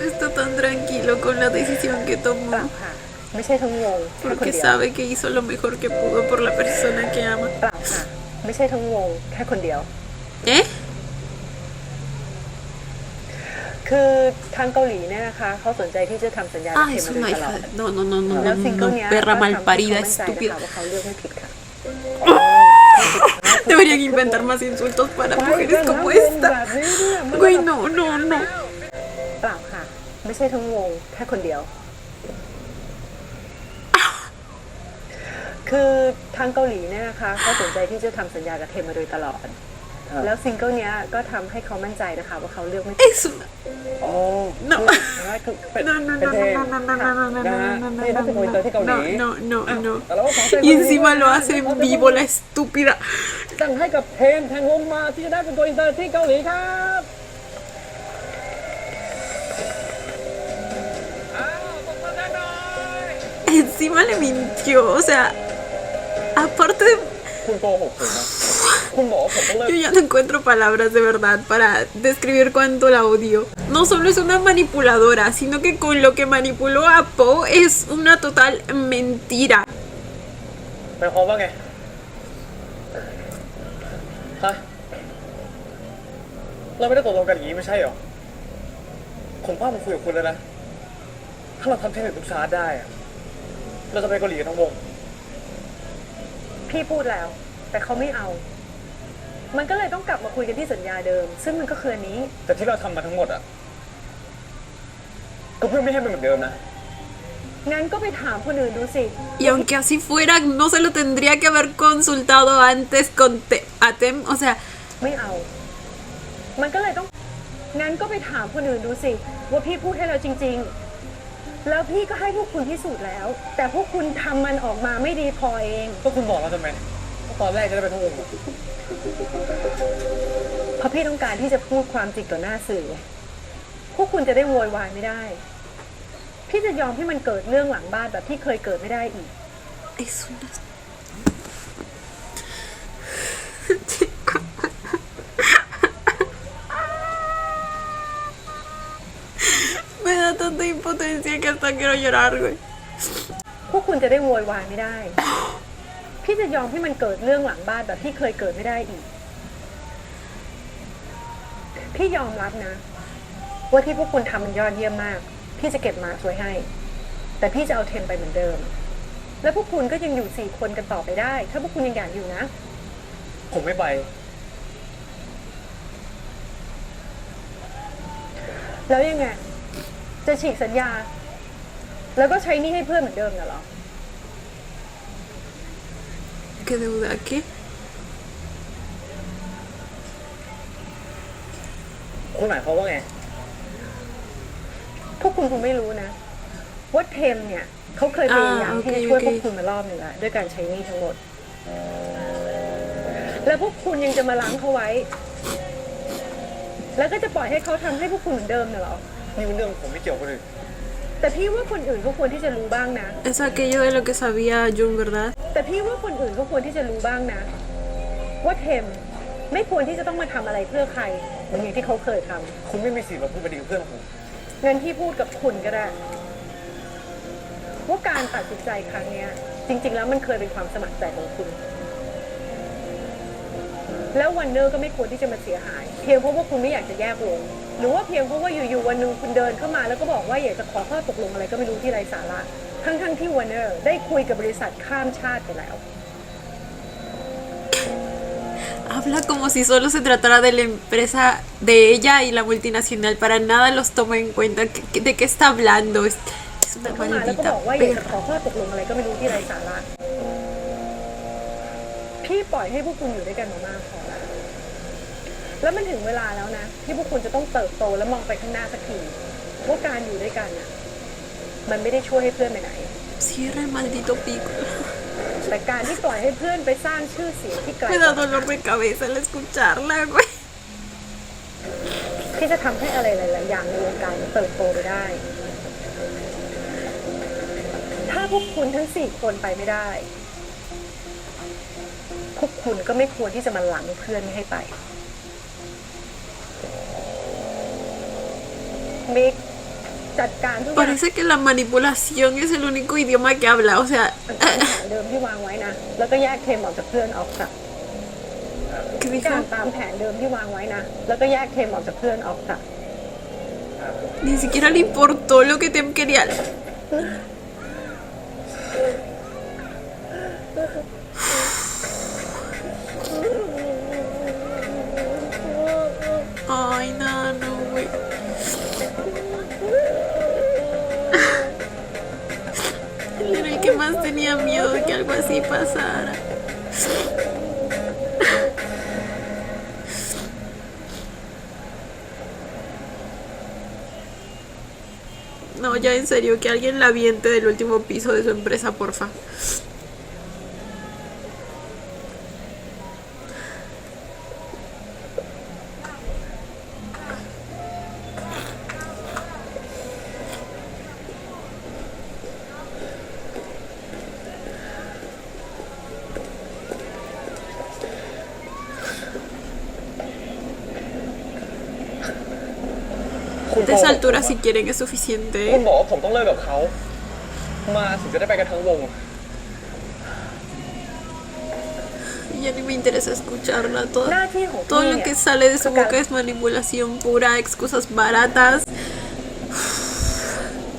está tan tranquilo con la decisión que เปล่า tomó ค่ะ ไม่ใช่ทั้งวงแค่คน porque เดียว sabe que hizo lo mejor que pudo por la persona que ama. เปล่าค่ะ ไม่ใช่ทั้งวงแค่คนเดียว ¿Eh? คือทางเกาหลีเนี่ยนะคะเขาสนใจที่จะทำสัญญากับ Ah, เท es มมาโด una ยตล hija อด de... No, no, no, no, แล้ว no, ซิงเกิล no, เนี้ย perra ก็ทำให้เขา malparida, มั่นใจนะคะ estúpida. ว่าเขาเลือกไม่ผิดค่ะ Deberían inventar más insultos para ไป mujeres กันทั้ง como วง esta. แบบนี้เนี่ยมัน Güey, no, no, no. เปล่าค่ะ ไม่ใช่ทั้งวงแค่คนเดียว คือทางเกาหลีเนี่ยนะคะเขาสนใจที่จะทำสัญญากับเทมมาโดยตลอด แล้วซิงเกิลเนี้ยก็ทำให้เขามั่นใจนะคะว่าเขาเลือกไม่ผิด Es una... โอ้ No. คือเป็น No, no, เป็น no, เพลง no, no, no, no, no, no, นะฮะ no, no, นี่ต้องเป็นโกอินเตอร์ที่เกาหลี no, no, อ่ะ no. แต่เราก็ขอแสดง Y encima lo hace en vivo la estúpida. ตั้งให้กับเทมแทงวงมาที่จะได้เป็นโกอินเตอร์ที่เกาหลีครับอ้าวตบมือได้หน่อย Encima le mintió, o sea, aparte de... คุณโกหกผมนะคุณบอกว่าผมต้องเลิก Yo ya no encuentro palabras de verdad para describir cuánto la odio. No solo es una manipuladora, sino que con lo que manipuló a Po es una total mentira. หมายความว่าไงฮะเราไม่ได้ตกลงกันอย่างนี้ไม่ใช่เหรอผมว่ามันคุยกับคุณแล้วนะถ้าเราทำเทคนิคทุกชาร์จได้อะเราจะไปเกาหลีกันทั้งวง พี่พูดแล้ว แต่เขาไม่เอา มันก็เลยต้องกลับมาคุยกันที่สัญญาเดิม ซึ่งมันก็คืออันนี้ แต่ที่เราทำมาทั้งหมดอ่ะก็เพื่อไม่ให้มันเหมือนเดิมนะ งั้นก็ไปถามคนอื่นดูสิ Y aunque así fuera, no se lo tendría que haber consultado antes con Atem. O sea, ไม่เอา มันก็เลยต้อง งั้นก็ไปถามคนอื่นดูสิ ว่าพี่พูดให้เราจริงๆ แล้วพี่ก็ให้พวกคุณพิสูจน์แล้ว แต่พวกคุณทำมันออกมาไม่ดีพอเอง ก็คุณบอกเราทำไมว่าตอนแรกจะได้ไปทั้งวงอะ เพราะพี่ต้องการที่จะพูดความจริงต่อหน้าสื่อ พวกคุณจะได้โวยวายไม่ได้ พี่จะยอมให้มันเกิดเรื่องหลังบ้านแบบที่เคยเกิดไม่ได้อีก Es una... Me da tanta impotencia que hasta quiero llorar, güey. พวกคุณจะได้โวยวายไม่ได้ พี่จะยอมให้มันเกิดเรื่องหลังบ้านแบบที่เคยเกิดไม่ได้อีก พี่ยอมรับนะ ว่าที่พวกคุณทำมันยอดเยี่ยมมาก พี่จะเก็บมาสวยให้ แต่พี่จะเอาเทมไปเหมือนเดิม แล้วพวกคุณก็ยังอยู่4 คนกันต่อไปได้ ถ้าพวกคุณยังอยากอยู่นะ ผมไม่ไป แล้วยังไง จะฉีกสัญญา แล้วก็ใช้หนี่ให้เพื่อนเหมือนเดิมน่ะเหรอ ¿Qué deuda qué? คุณหมายความว่าไง พวกคุณคงไม่รู้นะ ว่าเทมเนี่ยเขาเคยพยายามที่จะช่วยพวกคุณมารอบหนึ่งแล้วด้วยการใช้หนี้ทั้งหมด แล้วพวกคุณยังจะมาล้างเขาไว้ แล้วก็จะปล่อยให้เขาทำให้พวกคุณเหมือนเดิมน่ะเหรอ นี่เป็นเรื่องผมไม่เกี่ยวกับคนอื่น แต่พี่ว่าคนอื่นก็ควรที่จะรู้บ้างนะ Es aquello de lo que sabía Jung, ¿verdad? แต่พี่ว่าคนอื่นก็ควรที่จะรู้บ้างนะ ว่าเทมไม่ควรที่จะต้องมาทำอะไรเพื่อใครเหมือนอย่างที่เขาเคยทำ คุณไม่มีสิทธิ์มาพูดไปดีกับเพื่อนผม งั้นพี่พูดกับคุณก็ได้ ว่าการตัดสินใจครั้งเนี้ย จริง ๆ แล้วมันเคยเป็นความสมัครใจของคุณ แล้ววันเนอร์ก็ไม่ควรที่จะมาเสียหาย เพียงเพราะว่าคุณไม่อยากจะแยกวงหรือว่าเพียงเพราะว่าอยู่ๆวันหนึ่งคุณเดินเข้ามาแล้วก็บอกว่าอยากจะขอข้อตกลงอะไรก็ไม่รู้ที่ไร้สาระทั้งที่วันเนอร์ได้คุยกับบริษัทข้ามชาติไปแล้ว Habla como si solo se tratara de la empresa de ella y la multinacional. Para nada los toma en cuenta. ¿De qué está hablando? Es una เข้ามาแล้วก็ maldita บอกว่าอยากจะ perra. ขอข้อตกลงอะไรก็ไม่รู้ที่ไร้สาระพี่ปล่อยให้พวกคุณอยู่ด้วยกันมามากพอแล้วมันถึงเวลาแล้วนะที่พวกคุณจะต้องเติบโตและมองไปข้างหน้าสักทีว่าการอยู่ด้วยกันน่ะมันไม่ได้ช่วยให้เพื่อนไปไหน Cierra el maldito pico. แต่การที่ปล่อยให้เพื่อนไปสร้างชื่อเสียงที่ไกล Me da dolor de cabeza al escucharla, güey. ที่จะทำให้อะไรหลาย ๆ อย่างในวงการมันเติบโตไปได้ ถ้าพวกคุณทั้ง4 คนไปไม่ได้ พวกคุณก็ไม่ควรที่จะมาหลังเพื่อนไม่ให้ไปมิกจัดการทุกอย่าง Parece que la manipulación es el único idioma que habla. O sea, ตามแผนเดิมที่วางไว้นะ แล้วก็แยกเทมออกจากเพื่อนออกจาก ¿qué การ dijo? ตามแผนเดิมที่วางไว้นะ แล้วก็แยกเทมออกจากเพื่อนออกจาก Ni siquiera le importó lo que Tem quería. Ay, no, güey. Él era el que más tenía miedo de que algo así pasara. No, ya en serio, que alguien la aviente del último piso de su empresa, porfa. De esa altura, si quieren, es คุณ suficiente. บอกว่าผมต้องเลิกกับเขา มาถึงจะได้ไปกันทั้งวง Ya ni me interesa escucharla. หน้าที่ของ Todo พี่ lo เนี่ย que sale de su boca es manipulación pura, excusas baratas.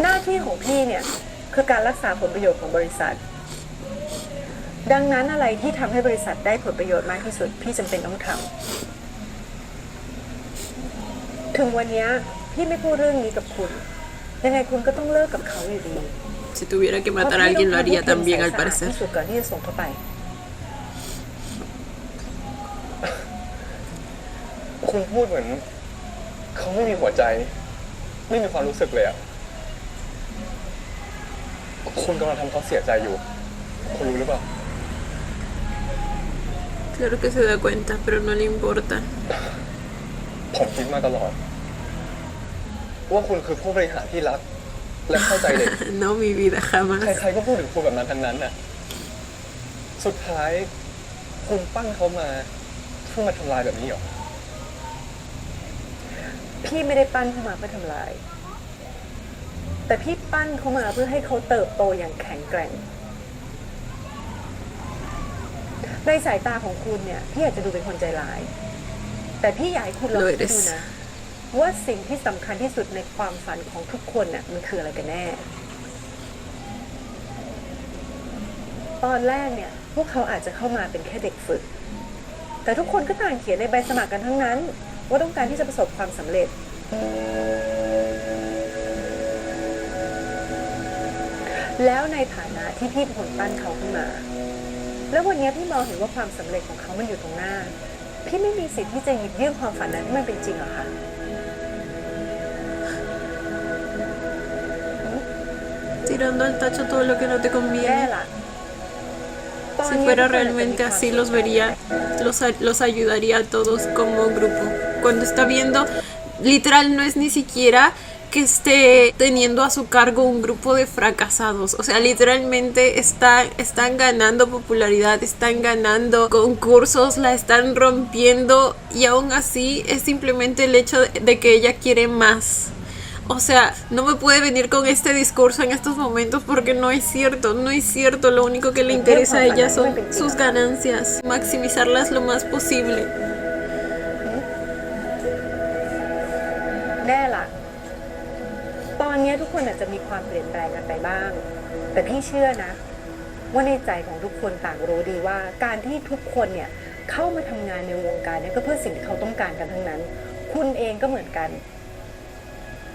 หน้าที่ของพี่เนี่ยคือการรักษาผลประโยชน์ของบริษัท ดังนั้นอะไรที่ทำให้บริษัทได้ผลประโยชน์มากที่สุด พี่จำเป็นต้องทำถึงวันเนี้ยพี่ไม่พูดเรื่องนี้กับคุณ ยังไงคุณก็ต้องเลิกกับเขาอยู่ดี Si tuviera que matar a alguien, lo haría también, al เพราะพี่ parecer. ต้องทำให้เทมใสๆที่สุดก่อนที่จะส่งเข้าไป คุณพูดเหมือนเขาไม่มีหัวใจ ไม่มีความรู้สึกเลยอะ คุณกำลังทำเขาเสียใจอยู่ คุณรู้หรือเปล่า Claro que se da cuenta, pero no le importa. ผมคิดมาตลอด ว่าคุณคือผู้บริหารที่รัก และเข้าใจเด็ก No, mi vida, jamás. ใครๆก็พูดถึงคุณแบบนั้นทั้งนั้นน่ะ สุดท้ายคุณปั้นเขามาเพื่อมาทำลายแบบนี้เหรอ พี่ไม่ได้ปั้นเขามาเพื่อทำลาย แต่พี่ปั้นเขามาเพื่อให้เขาเติบโตอย่างแข็งแกร่ง ในสายตาของคุณเนี่ยพี่อาจจะดูเป็นคนใจร้าย แต่พี่อยากให้คุณลองคิดดูนะว่าสิ่งที่สำคัญที่สุดในความฝันของทุกคนน่ะมันคืออะไรกันแน่ ตอนแรกเนี่ยพวกเขาอาจจะเข้ามาเป็นแค่เด็กฝึก แต่ทุกคนก็ต่างเขียนในใบสมัครกันทั้งนั้น ว่าต้องการที่จะประสบความสำเร็จ แล้วในฐานะที่พี่เป็นคนปั้นเขาขึ้นมา แล้ววันนี้พี่มองเห็นว่าความสำเร็จของเขามันอยู่ตรงหน้า พี่ไม่มีสิทธิ์ที่จะหยิบยื่นความฝันนั้นให้มันเป็นจริงหรอคะ Tirando al tacho todo lo que no te แย่ conviene. ละ Si fuera realmente así, los vería, los ayudaría a todos como grupo. Cuando está viendo, literal, no es ni siquiera que esté teniendo a su cargo un grupo de fracasados. O sea, literalmente están ganando popularidad, están ganando concursos, la están rompiendo y aún así es simplemente el hecho de que ella quiere más. O sea, no me puede venir con este discurso en estos momentos porque no es cierto, no es cierto. Lo único que le interesa a ella son sus ganancias, maximizarlas lo más posible. แน่ละตอนนี้ทุกคนอาจจะมีความเปลี่ยนแปลงกันไปบ้าง แต่พี่เชื่อนะ ว่าในใจของทุกคนต่างรู้ดีว่าการที่ทุกคนเนี่ยเข้ามาทำงานในวงการเนี่ยก็เพื่อสิ่งที่เขาต้องการกันทั้งนั้น คุณเองก็เหมือนกัน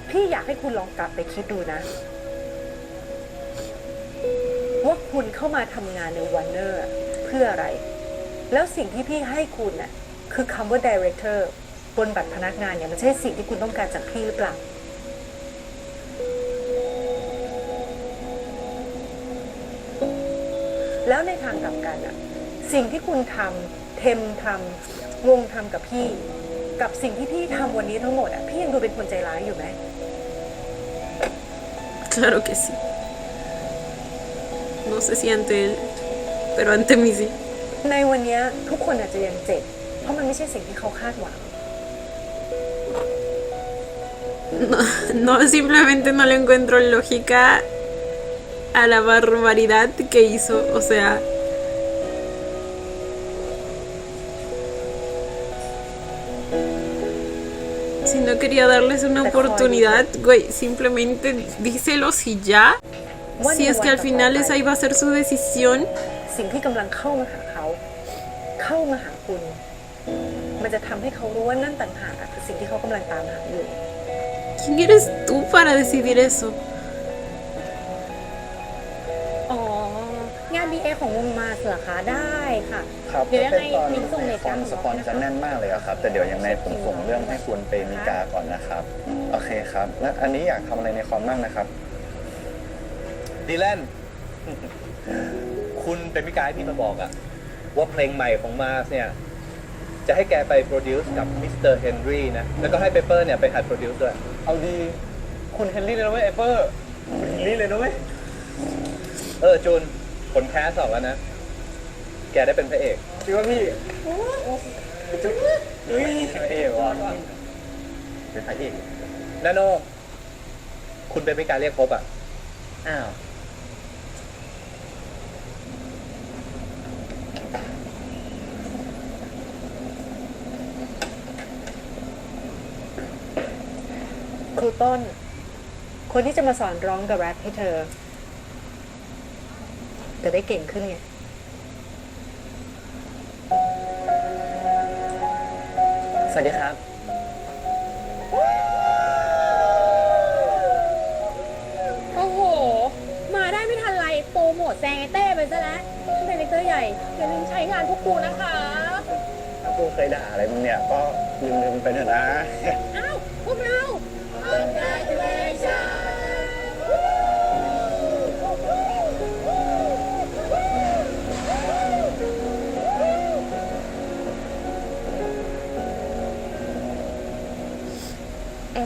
พี่อยากให้คุณลองกลับไปคิดดูนะ ว่าคุณเข้ามาทำงานในวอร์เนอร์เพื่ออะไร แล้วสิ่งที่พี่ให้คุณน่ะคือคำว่า director บนบัตรพนักงานเนี่ยมันใช่สิ่งที่คุณต้องการจากพี่หรือเปล่า แล้วในทางกลับกันอะสิ่งที่คุณทำเทมทำวงทำกับพี่ กับสิ่งที่พี่ทำวันนี้ทั้งหมดอะพี่ยังดูเป็นคนใจร้ายอยู่ไหม Claro que sí. No sé si ante él, pero ante mí sí. ในวันนี้ทุกคนอาจจะยังเจ็บเพราะมันไม่ใช่สิ่งที่เขาคาดหวัง No, simplemente no le encuentro lógica a la barbaridad que hizo. O sea, si no quería darles una oportunidad, güey, simplemente díselos y ya. Si es que al final esa iba a ser su decisión. สิ่งที่กำลังเข้ามาหาเขา เข้ามาหาคุณ มันจะทำให้เขารู้ว่านั่นต่างหากคือสิ่งที่เขากำลังตามหาอยู่ ¿Quién eres tú para decidir eso? อ๋องาน BA ของวงมาเหรอคะได้ค่ะ ครับ เดี๋ยวยังไง ตอน มิ้นส่งเน็ต ฟ ก อ ลาง งสปอนจะแน่นมากเลยอะครับ แต่เดี๋ยวยังไงผมส่งเรื่องให้คุณเปมิกาก่อนนะครับ โอเคครับ แล้วอันนี้อยากทำอะไรในคอมบ้างนะครับ ดีแลน คุณเป็นมิกายที่มาบอกอะว่าเพลงใหม่ของมาสเนี่ย จะให้แกไปโปรดิวซ์กับมิสเตอร์เฮนรี่นะ แล้วก็ให้เปเปอร์เนี่ยไปหัดโปรดิวซ์ด้วย เอาดี คุณเฮนรี่เลยนะเว้ยเอเปอร์คุณเฮนรี่เลยนะเว้ย จูนผลแคสออกแล้วนะ แกได้เป็นพระเอก จริงว่าพี่เฮ้ยพระเอกว่ะ เป็นพระเอก นาโน คุณเป็นมิกายเรียกพบอะ อ้าว ครูต้น คนที่จะมาสอนร้องกับแรปให้เธอจะได้เก่งขึ้นไง สวัสดีครับ โอ้โห มาได้ไม่ทันไรโปรโมทแซงไอเต้ไปซะแล้วท่านดีเรคเตอร์ใหญ่อย่าลืมใช้งานพวกกูนะคะ ถ้ากูเคยด่าอะไรมึงเนี่ย ก็ลืมไปเถอะนะ อ้าว พวกเรา Congratulations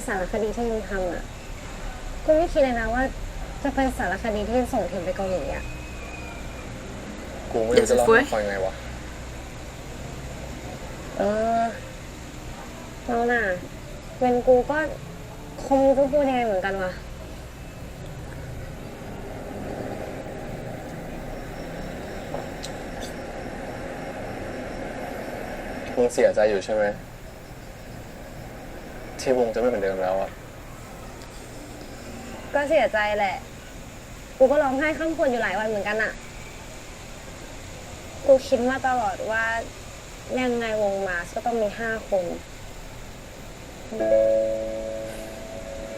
สารคดีที่มึงทำอ่ะกูไม่คิดเลยนะว่าจะเป็นสารคดีที่ส่งทีมไปเกาหลีอ่ะ กูไม่รู้จะเล่าให้ฟังยังไงวะ เออเราน่ะเป็นกูก็คงจะพูดยังไงเหมือนกันวะ มึงเสียใจอยู่ใช่ไหมที่วงจะไม่เหมือนเดิมแล้วอะ ก็เสียใจแหละ กูก็ร้องไห้ข้ามควรอยู่หลายวันเหมือนกันอะกูคิดมาตลอดว่ายังไงวงมาสก็ต้องมี5 คน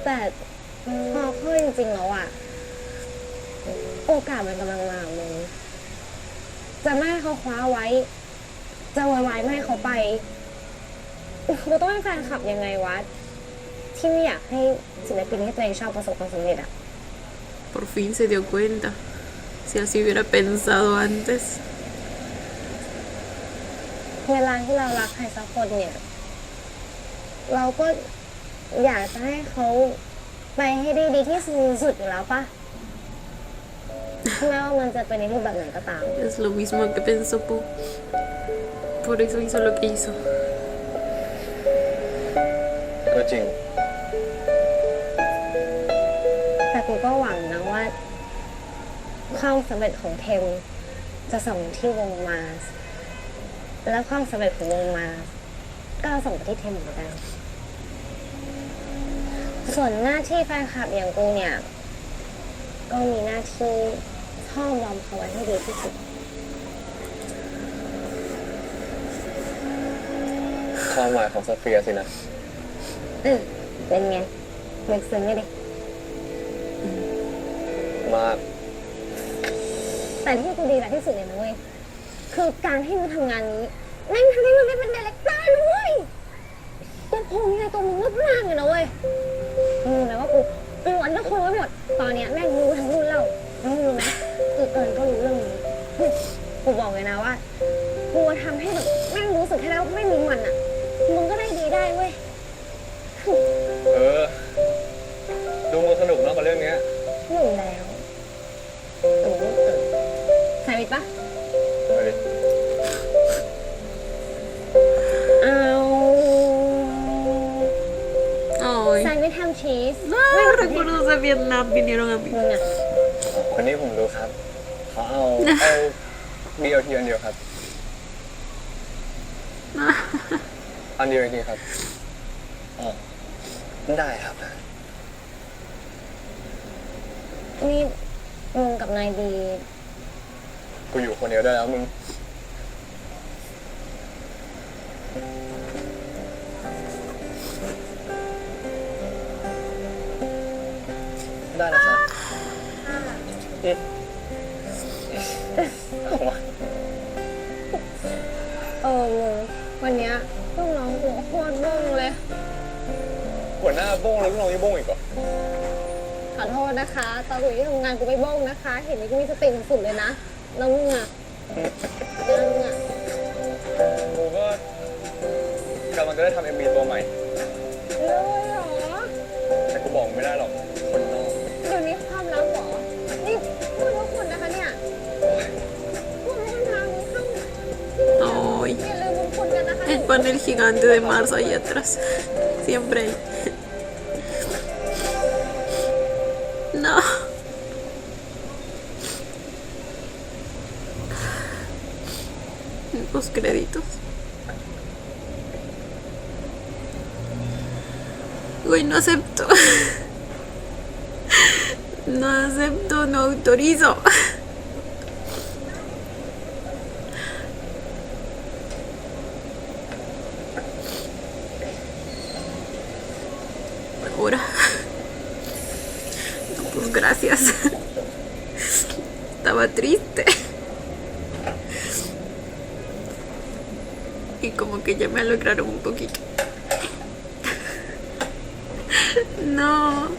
แต่พอเข้าจริงๆแล้วอะโอกาสมันกำลังมามึงจะไม่ให้เขาคว้าไว้ จะไวๆไม่ให้เขาไปกูต้องให้แฟนคลับยังไงวะ ที่ไม่อยากให้ศิลปินที่ตัวเองชอบประสบความสำเร็จอะ Por fin se dio cuenta. Si así hubiera pensado antes. เวลาที่เรารักใครสักคนเนี่ย เราก็อยากจะให้เขาไปให้ได้ดีที่สุดอยู่แล้วปะไม่ว่ามันจะเป็นในรูปแบบไหนก็ตาม Es lo mismo que pensó Po. Por eso hizo lo que hizo. ก็จริง แต่กูก็หวังนะว่าความสำเร็จของเทมจะส่งที่วงมาสและความสำเร็จของวงมาสก็ส่งไปที่เทมเหมือนกัน ส่วนหน้าที่แฟนคลับอย่างกูเนี่ย ก็มีหน้าที่ชอบรอมเขาไว้ให้ดีที่สุด ความหมายของโซเฟียสินะ เป็นไงเล็กซึ้งไงดิ มาก แต่ที่กูดีแหละที่สุดเลยนะเว้ย คือการที่มึงทำงานนี้แม่งทำให้มึงได้เป็นดีเรคเตอร์นะเว้ยกูภูมิใจตัวมึงมากๆเลยนะเว้ยมึงรู้ไหมว่ากูอวดทุกคนไว้หมด ตอนเนี้ยแม่งรู้ทั้งรุ่นแล้วมึงรู้ไหมเอิญก็รู้เรื่องนี้กูบอกเลยนะว่ากูทำให้แบบแม่งรู้สึกแค่แล้วาไม่มีมันอ่ะมึงก็ได้ดีได้เว้ย ดูมันสนุกเนาะกับเรื่องเนี้ย อยู่แล้วใส่ปิดปะ ไปดิ เอา Ay. ใส่ไม่ทำชีส No, recuerdos de Vietnam vinieron a mí. มึงอ่ะ คนนี้ผมรู้ครับ เขาเอาBLT อันเดียวครับ อันเดียวจริงๆครับ อ๋อ ได้ครับ นี่มึงกับนายดี กูอยู่คนเดียวได้แล้วมึง ได้แล้วครับเอาวะ มึงวันเนี้ยลูกน้องกูโคตรบ้งเลย หัวหน้าโบ้งแล้วลูกน้องยังโบ้งอีกเหรอ ขอโทษนะคะ ตอนกูที่ทำงานกูไม่บ้งนะคะ เห็นไหมกูมีสติสุดๆเลยนะ แล้วมึงอ่ะแล้วมึงอ่ะ กูก็กำลังจะได้ทำMVตัวใหม่ เลยเหรอ แต่กูบอกไม่ได้หรอก คนนอก เดี๋ยวนี้ความลับเหรอ นี่พูดว่าคุณนะคะเนี่ยคุณเป็นคนทางเข้า Ay. อย่าลืมบุญคุณกันนะคะ El panel gigante de Mars ahí atrás. Siempre ahí. No. Los créditos. Uy, no acepto. No acepto, no autorizo. Ahora. No, pues gracias. Estaba triste. Y como que ya me alegraron un poquito. No.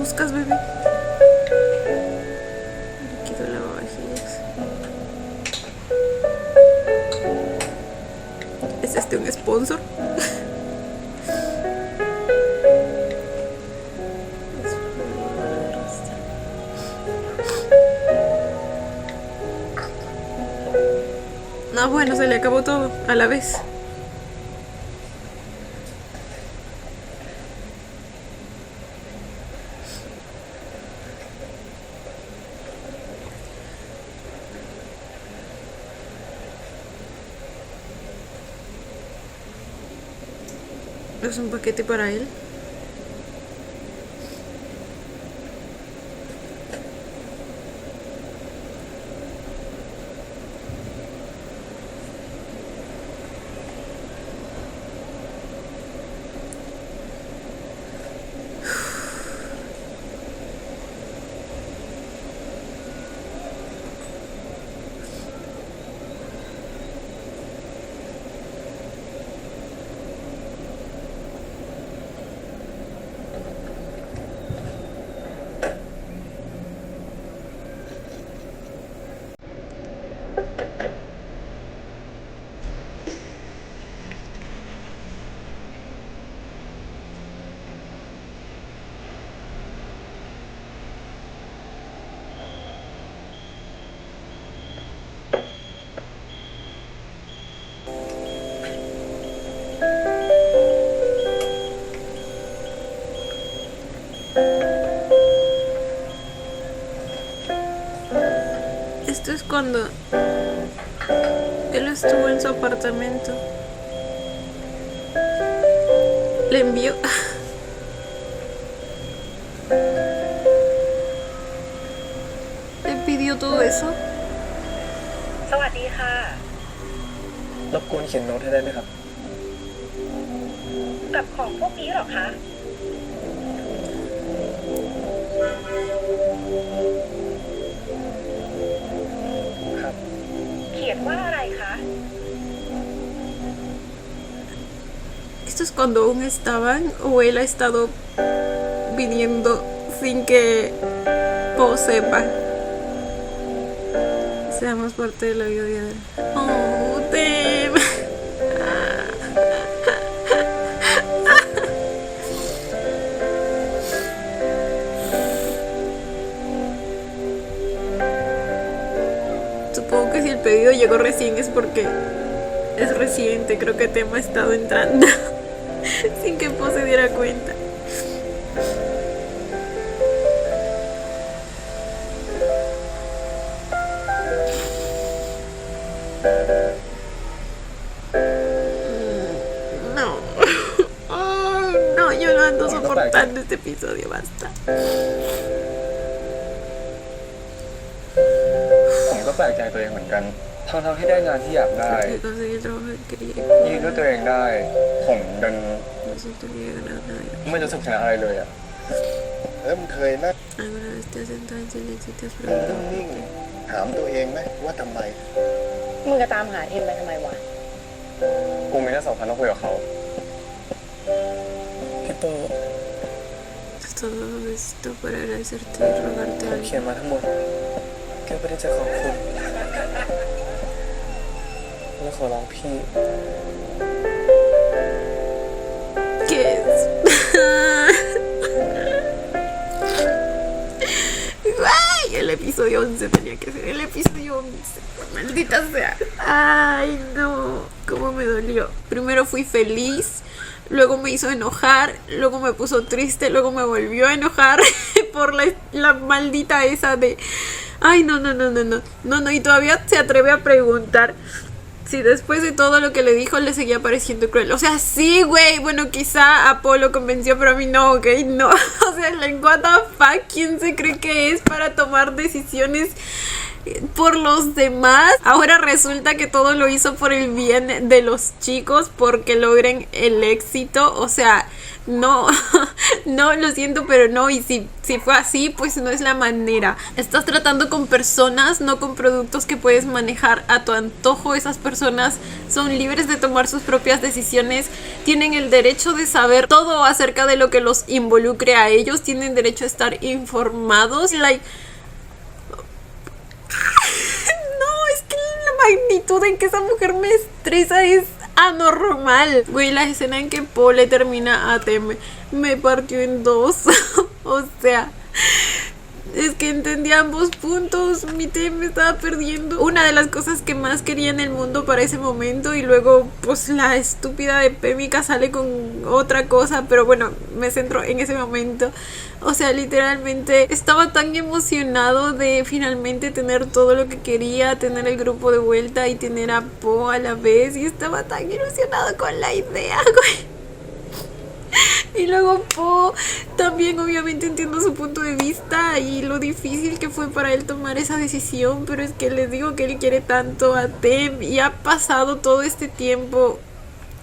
buscas, bebé? Líquido lavavajillas. ¿Es este un sponsor? No, bueno, se le acabó todo a la vez. Es un paquete para él. Esto es cuando él estuvo en su apartamento. Le envió. Le pidió todo eso. สวัสดีค่ะ รบกวนเขียนโน้ตให้ได้ไหมครับ กับของพวกนี้เหรอคะ ครับ เขียนว่าอะไรคะ Esto es cuando aún estaban o él ha estado pidiendo sin que Po sepa. Seamos parte de la vida de él. Oh, Tem. Supongo que si el pedido llegó recién es porque es reciente. Creo que Tem ha estado entrando sin que Po se diera cuenta. No. Oh, no, yo no ando soportando este episodio, basta. ผมก็แปลกใจตัวเองเหมือนกันทั้งที่ได้งานที่อยากได้ Que conseguí el trabajo que quería. ยืนด้วยตัวเองได้ ผมดัน No siento que haya ganado nada. ไม่รู้สึกชนะอะไรเลยอ่ะ แล้วมึงเคยนั่ง ¿Alguna vez te has sentado en silencio y te has นิ่ preguntado งๆถามตัวเองไหมว่าทำไม มึงจะตามหาเอ็มไปทำไมวะ กูมีเรื่องสำคัญต้องคุยกับเขา พี่โป todo esto para agradecerte y rogarte ผม algo? เขียนมาทั้งหมดแค่เพื่อที่จะขอบคุณและขอร้องพี่ ¿Qué es? Ay, el episodio 11 tenía que ser el episodio 11. Maldita sea. Ay, no. Cómo me dolió. Primero fui feliz. Luego me hizo enojar. Luego me puso triste. Luego me volvió a enojar por la maldita esa de... Ay, no. No, y todavía se atreve a preguntar si después de todo lo que le dijo le seguía pareciendo cruel. O sea, sí, güey. Bueno, quizá a Paul lo convenció, pero a mí no, ¿ok? No. O sea, what the fuck, ¿quién se cree que es para tomar decisiones por los demás? Ahora resulta que todo lo hizo por el bien de los chicos, porque logren el éxito. O sea, no, no, lo siento, pero no, y si fue así, pues no es la manera. Estás tratando con personas, no con productos que puedes manejar a tu antojo. Esas personas son libres de tomar sus propias decisiones, tienen el derecho de saber todo acerca de lo que los involucre a ellos, tienen derecho a estar informados. Like, no, es que la magnitud en que esa mujer me estresa es anormal. Güey, la escena en que Po le termina a Tem me partió en dos. O sea, es que entendí ambos puntos. Mi Tem me estaba perdiendo una de las cosas que más quería en el mundo para ese momento, y luego pues la estúpida de Pemmica sale con otra cosa. Pero bueno, me centro en ese momento. O sea, literalmente estaba tan emocionado de finalmente tener todo lo que quería, tener el grupo de vuelta y tener a Po a la vez, y estaba tan ilusionado con la idea, güey. Y luego Po también, obviamente entiendo su punto de vista y lo difícil que fue para él tomar esa decisión, pero es que les digo que él quiere tanto a Tem y ha pasado todo este tiempo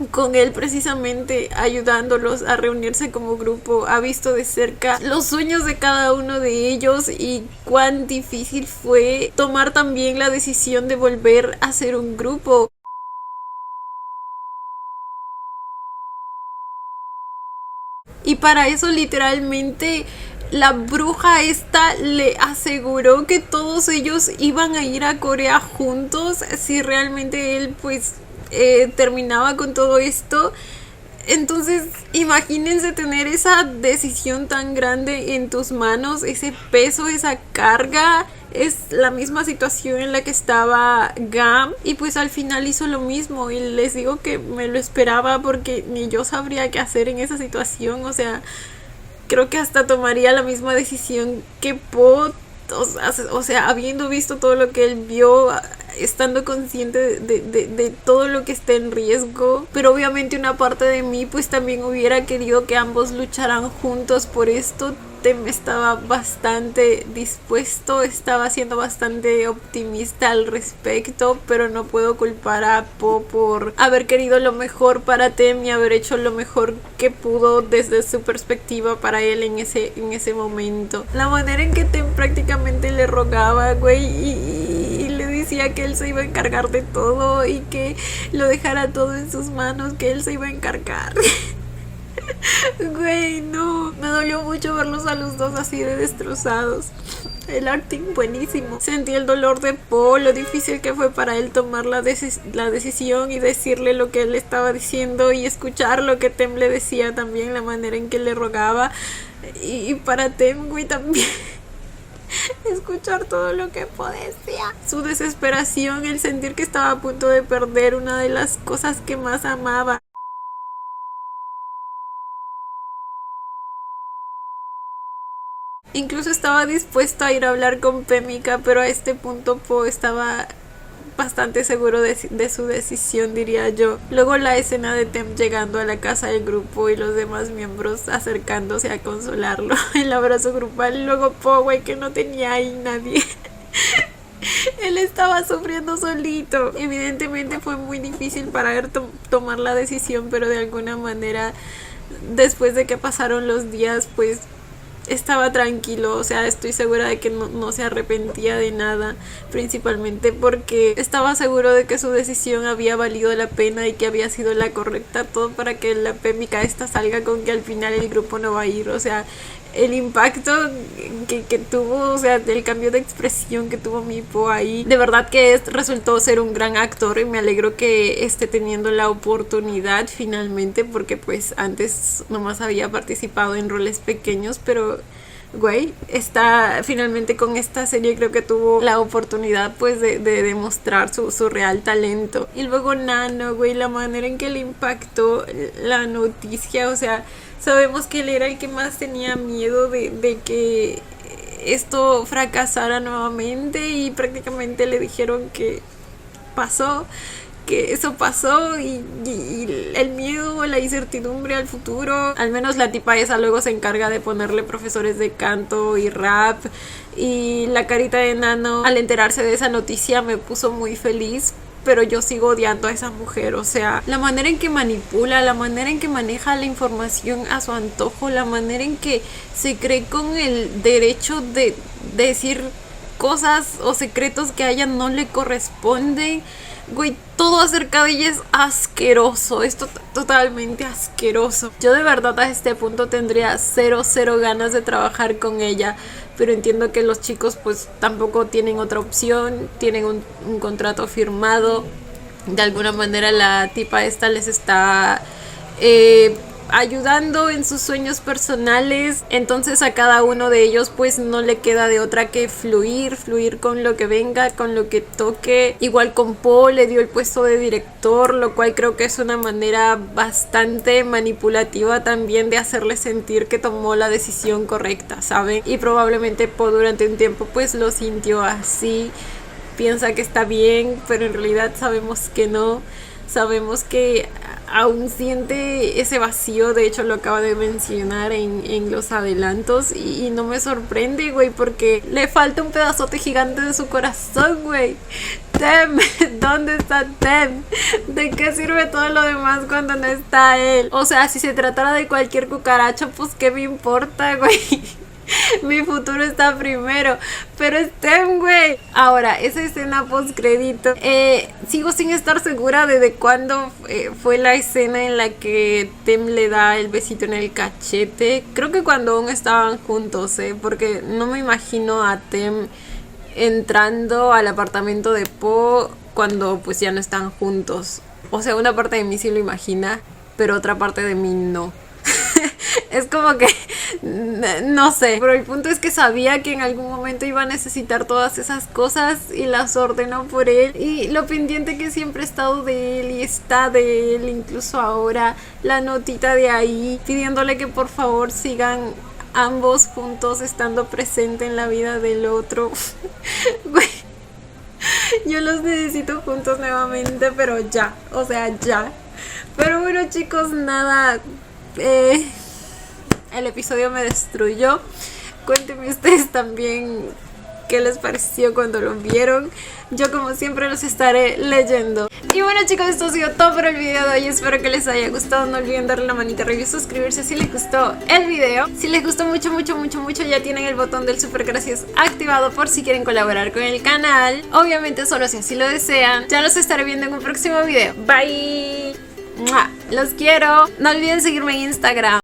con él precisamente ayudándolos a reunirse como grupo, ha visto de cerca los sueños de cada uno de ellos y cuán difícil fue tomar también la decisión de volver a ser un grupo. Y para eso literalmente la bruja esta le aseguró que todos ellos iban a ir a Corea juntos si realmente él pues terminaba con todo esto. Entonces imagínense tener esa decisión tan grande en tus manos, ese peso, esa carga. Es la misma situación en la que estaba Gam, y pues al final hizo lo mismo, y les digo que me lo esperaba porque ni yo sabría qué hacer en esa situación. O sea, creo que hasta tomaría la misma decisión que Po, o sea, habiendo visto todo lo que él vio, estando consciente de todo lo que está en riesgo. Pero obviamente una parte de mí pues también hubiera querido que ambos lucharan juntos por esto. Tem estaba bastante dispuesto, estaba siendo bastante optimista al respecto, pero no puedo culpar a Po por haber querido lo mejor para Tem y haber hecho lo mejor que pudo desde su perspectiva para él en ese momento. La manera en que Tem prácticamente le rogaba, güey, y le decía que él se iba a encargar de todo y que lo dejara todo en sus manos, que él se iba a encargar. Güey, no, me dolió mucho verlos a los dos así de destrozados. El acting buenísimo. Sentí el dolor de Po, lo difícil que fue para él tomar la decisión y decirle lo que él estaba diciendo y escuchar lo que Tem le decía también, la manera en que le rogaba. Y para Tem, güey, también escuchar todo lo que Po decía. Su desesperación, el sentir que estaba a punto de perder una de las cosas que más amaba. Incluso estaba dispuesto a ir a hablar con Pemmica, pero a este punto Po estaba bastante seguro de su decisión, diría yo. Luego la escena de Tem llegando a la casa del grupo y los demás miembros acercándose a consolarlo, el abrazo grupal, y luego Po, güey, que no tenía ahí nadie. Él estaba sufriendo solito. Evidentemente fue muy difícil para él tomar la decisión, pero de alguna manera, después de que pasaron los días, pues estaba tranquilo. O sea, estoy segura de que no se arrepentía de nada, principalmente porque estaba seguro de que su decisión había valido la pena y que había sido la correcta, todo para que la Pemmica esta salga con que al final el grupo no va a ir. O sea, el impacto que tuvo, o sea, el cambio de expresión que tuvo mi Po ahí, de verdad que resultó ser un gran actor, y me alegro que esté teniendo la oportunidad finalmente, porque pues antes nomás había participado en roles pequeños, pero güey, está finalmente con esta serie, creo que tuvo la oportunidad pues de demostrar su real talento. Y luego Nano, güey, la manera en que le impactó la noticia, o sea, sabemos que él era el que más tenía miedo de que esto fracasara nuevamente, y prácticamente le dijeron que eso pasó, y el miedo, la incertidumbre al futuro. Al menos la tipa esa luego se encarga de ponerle profesores de canto y rap, y la carita de Nano al enterarse de esa noticia me puso muy feliz, pero yo sigo odiando a esa mujer. O sea, la manera en que manipula, la manera en que maneja la información a su antojo, la manera en que se cree con el derecho de decir cosas o secretos que a ella no le corresponden. Güey, todo acerca de ella es asqueroso, es totalmente asqueroso. Yo de verdad a este punto tendría cero ganas de trabajar con ella, pero entiendo que los chicos pues tampoco tienen otra opción, tienen un contrato firmado. De alguna manera la tipa esta les está ayudando en sus sueños personales, entonces a cada uno de ellos pues no le queda de otra que fluir con lo que venga, con lo que toque. Igual con Paul le dio el puesto de director, lo cual creo que es una manera bastante manipulativa también de hacerle sentir que tomó la decisión correcta, ¿saben? Y probablemente Paul durante un tiempo pues lo sintió así, piensa que está bien, pero en realidad sabemos que no. Sabemos que aún siente ese vacío, de hecho lo acaba de mencionar en los adelantos y no me sorprende, güey, porque le falta un pedazote gigante de su corazón, güey. Tem, ¿dónde está Tem? ¿De qué sirve todo lo demás cuando no está él? O sea, si se tratara de cualquier cucaracha, pues qué me importa, güey. Mi futuro está primero, pero es Tem, güey. Ahora, esa escena post crédito, sigo sin estar segura de cuándo fue la escena en la que Tem le da el besito en el cachete. Creo que cuando aún estaban juntos, porque no me imagino a Tem entrando al apartamento de Po cuando pues ya no están juntos. O sea, una parte de mí sí lo imagina, pero otra parte de mí no. Es como que, no sé, pero el punto es que sabía que en algún momento iba a necesitar todas esas cosas y las ordenó por él. Y lo pendiente que siempre he estado de él y está de él, incluso ahora, la notita de ahí, pidiéndole que por favor sigan ambos juntos, estando presente en la vida del otro. Yo los necesito juntos nuevamente, pero ya, o sea, ya. Pero bueno, chicos, nada, el episodio me destruyó. Cuéntenme ustedes también qué les pareció cuando lo vieron. Yo como siempre los estaré leyendo. Y bueno, chicos, esto ha sido todo por el video de hoy. Espero que les haya gustado. No olviden darle la manita arriba y suscribirse si les gustó el video. Si les gustó mucho, ya tienen el botón del super gracias activado por si quieren colaborar con el canal. Obviamente solo si así lo desean. Ya los estaré viendo en un próximo video. Bye. ¡Mua! Los quiero. No olviden seguirme en Instagram.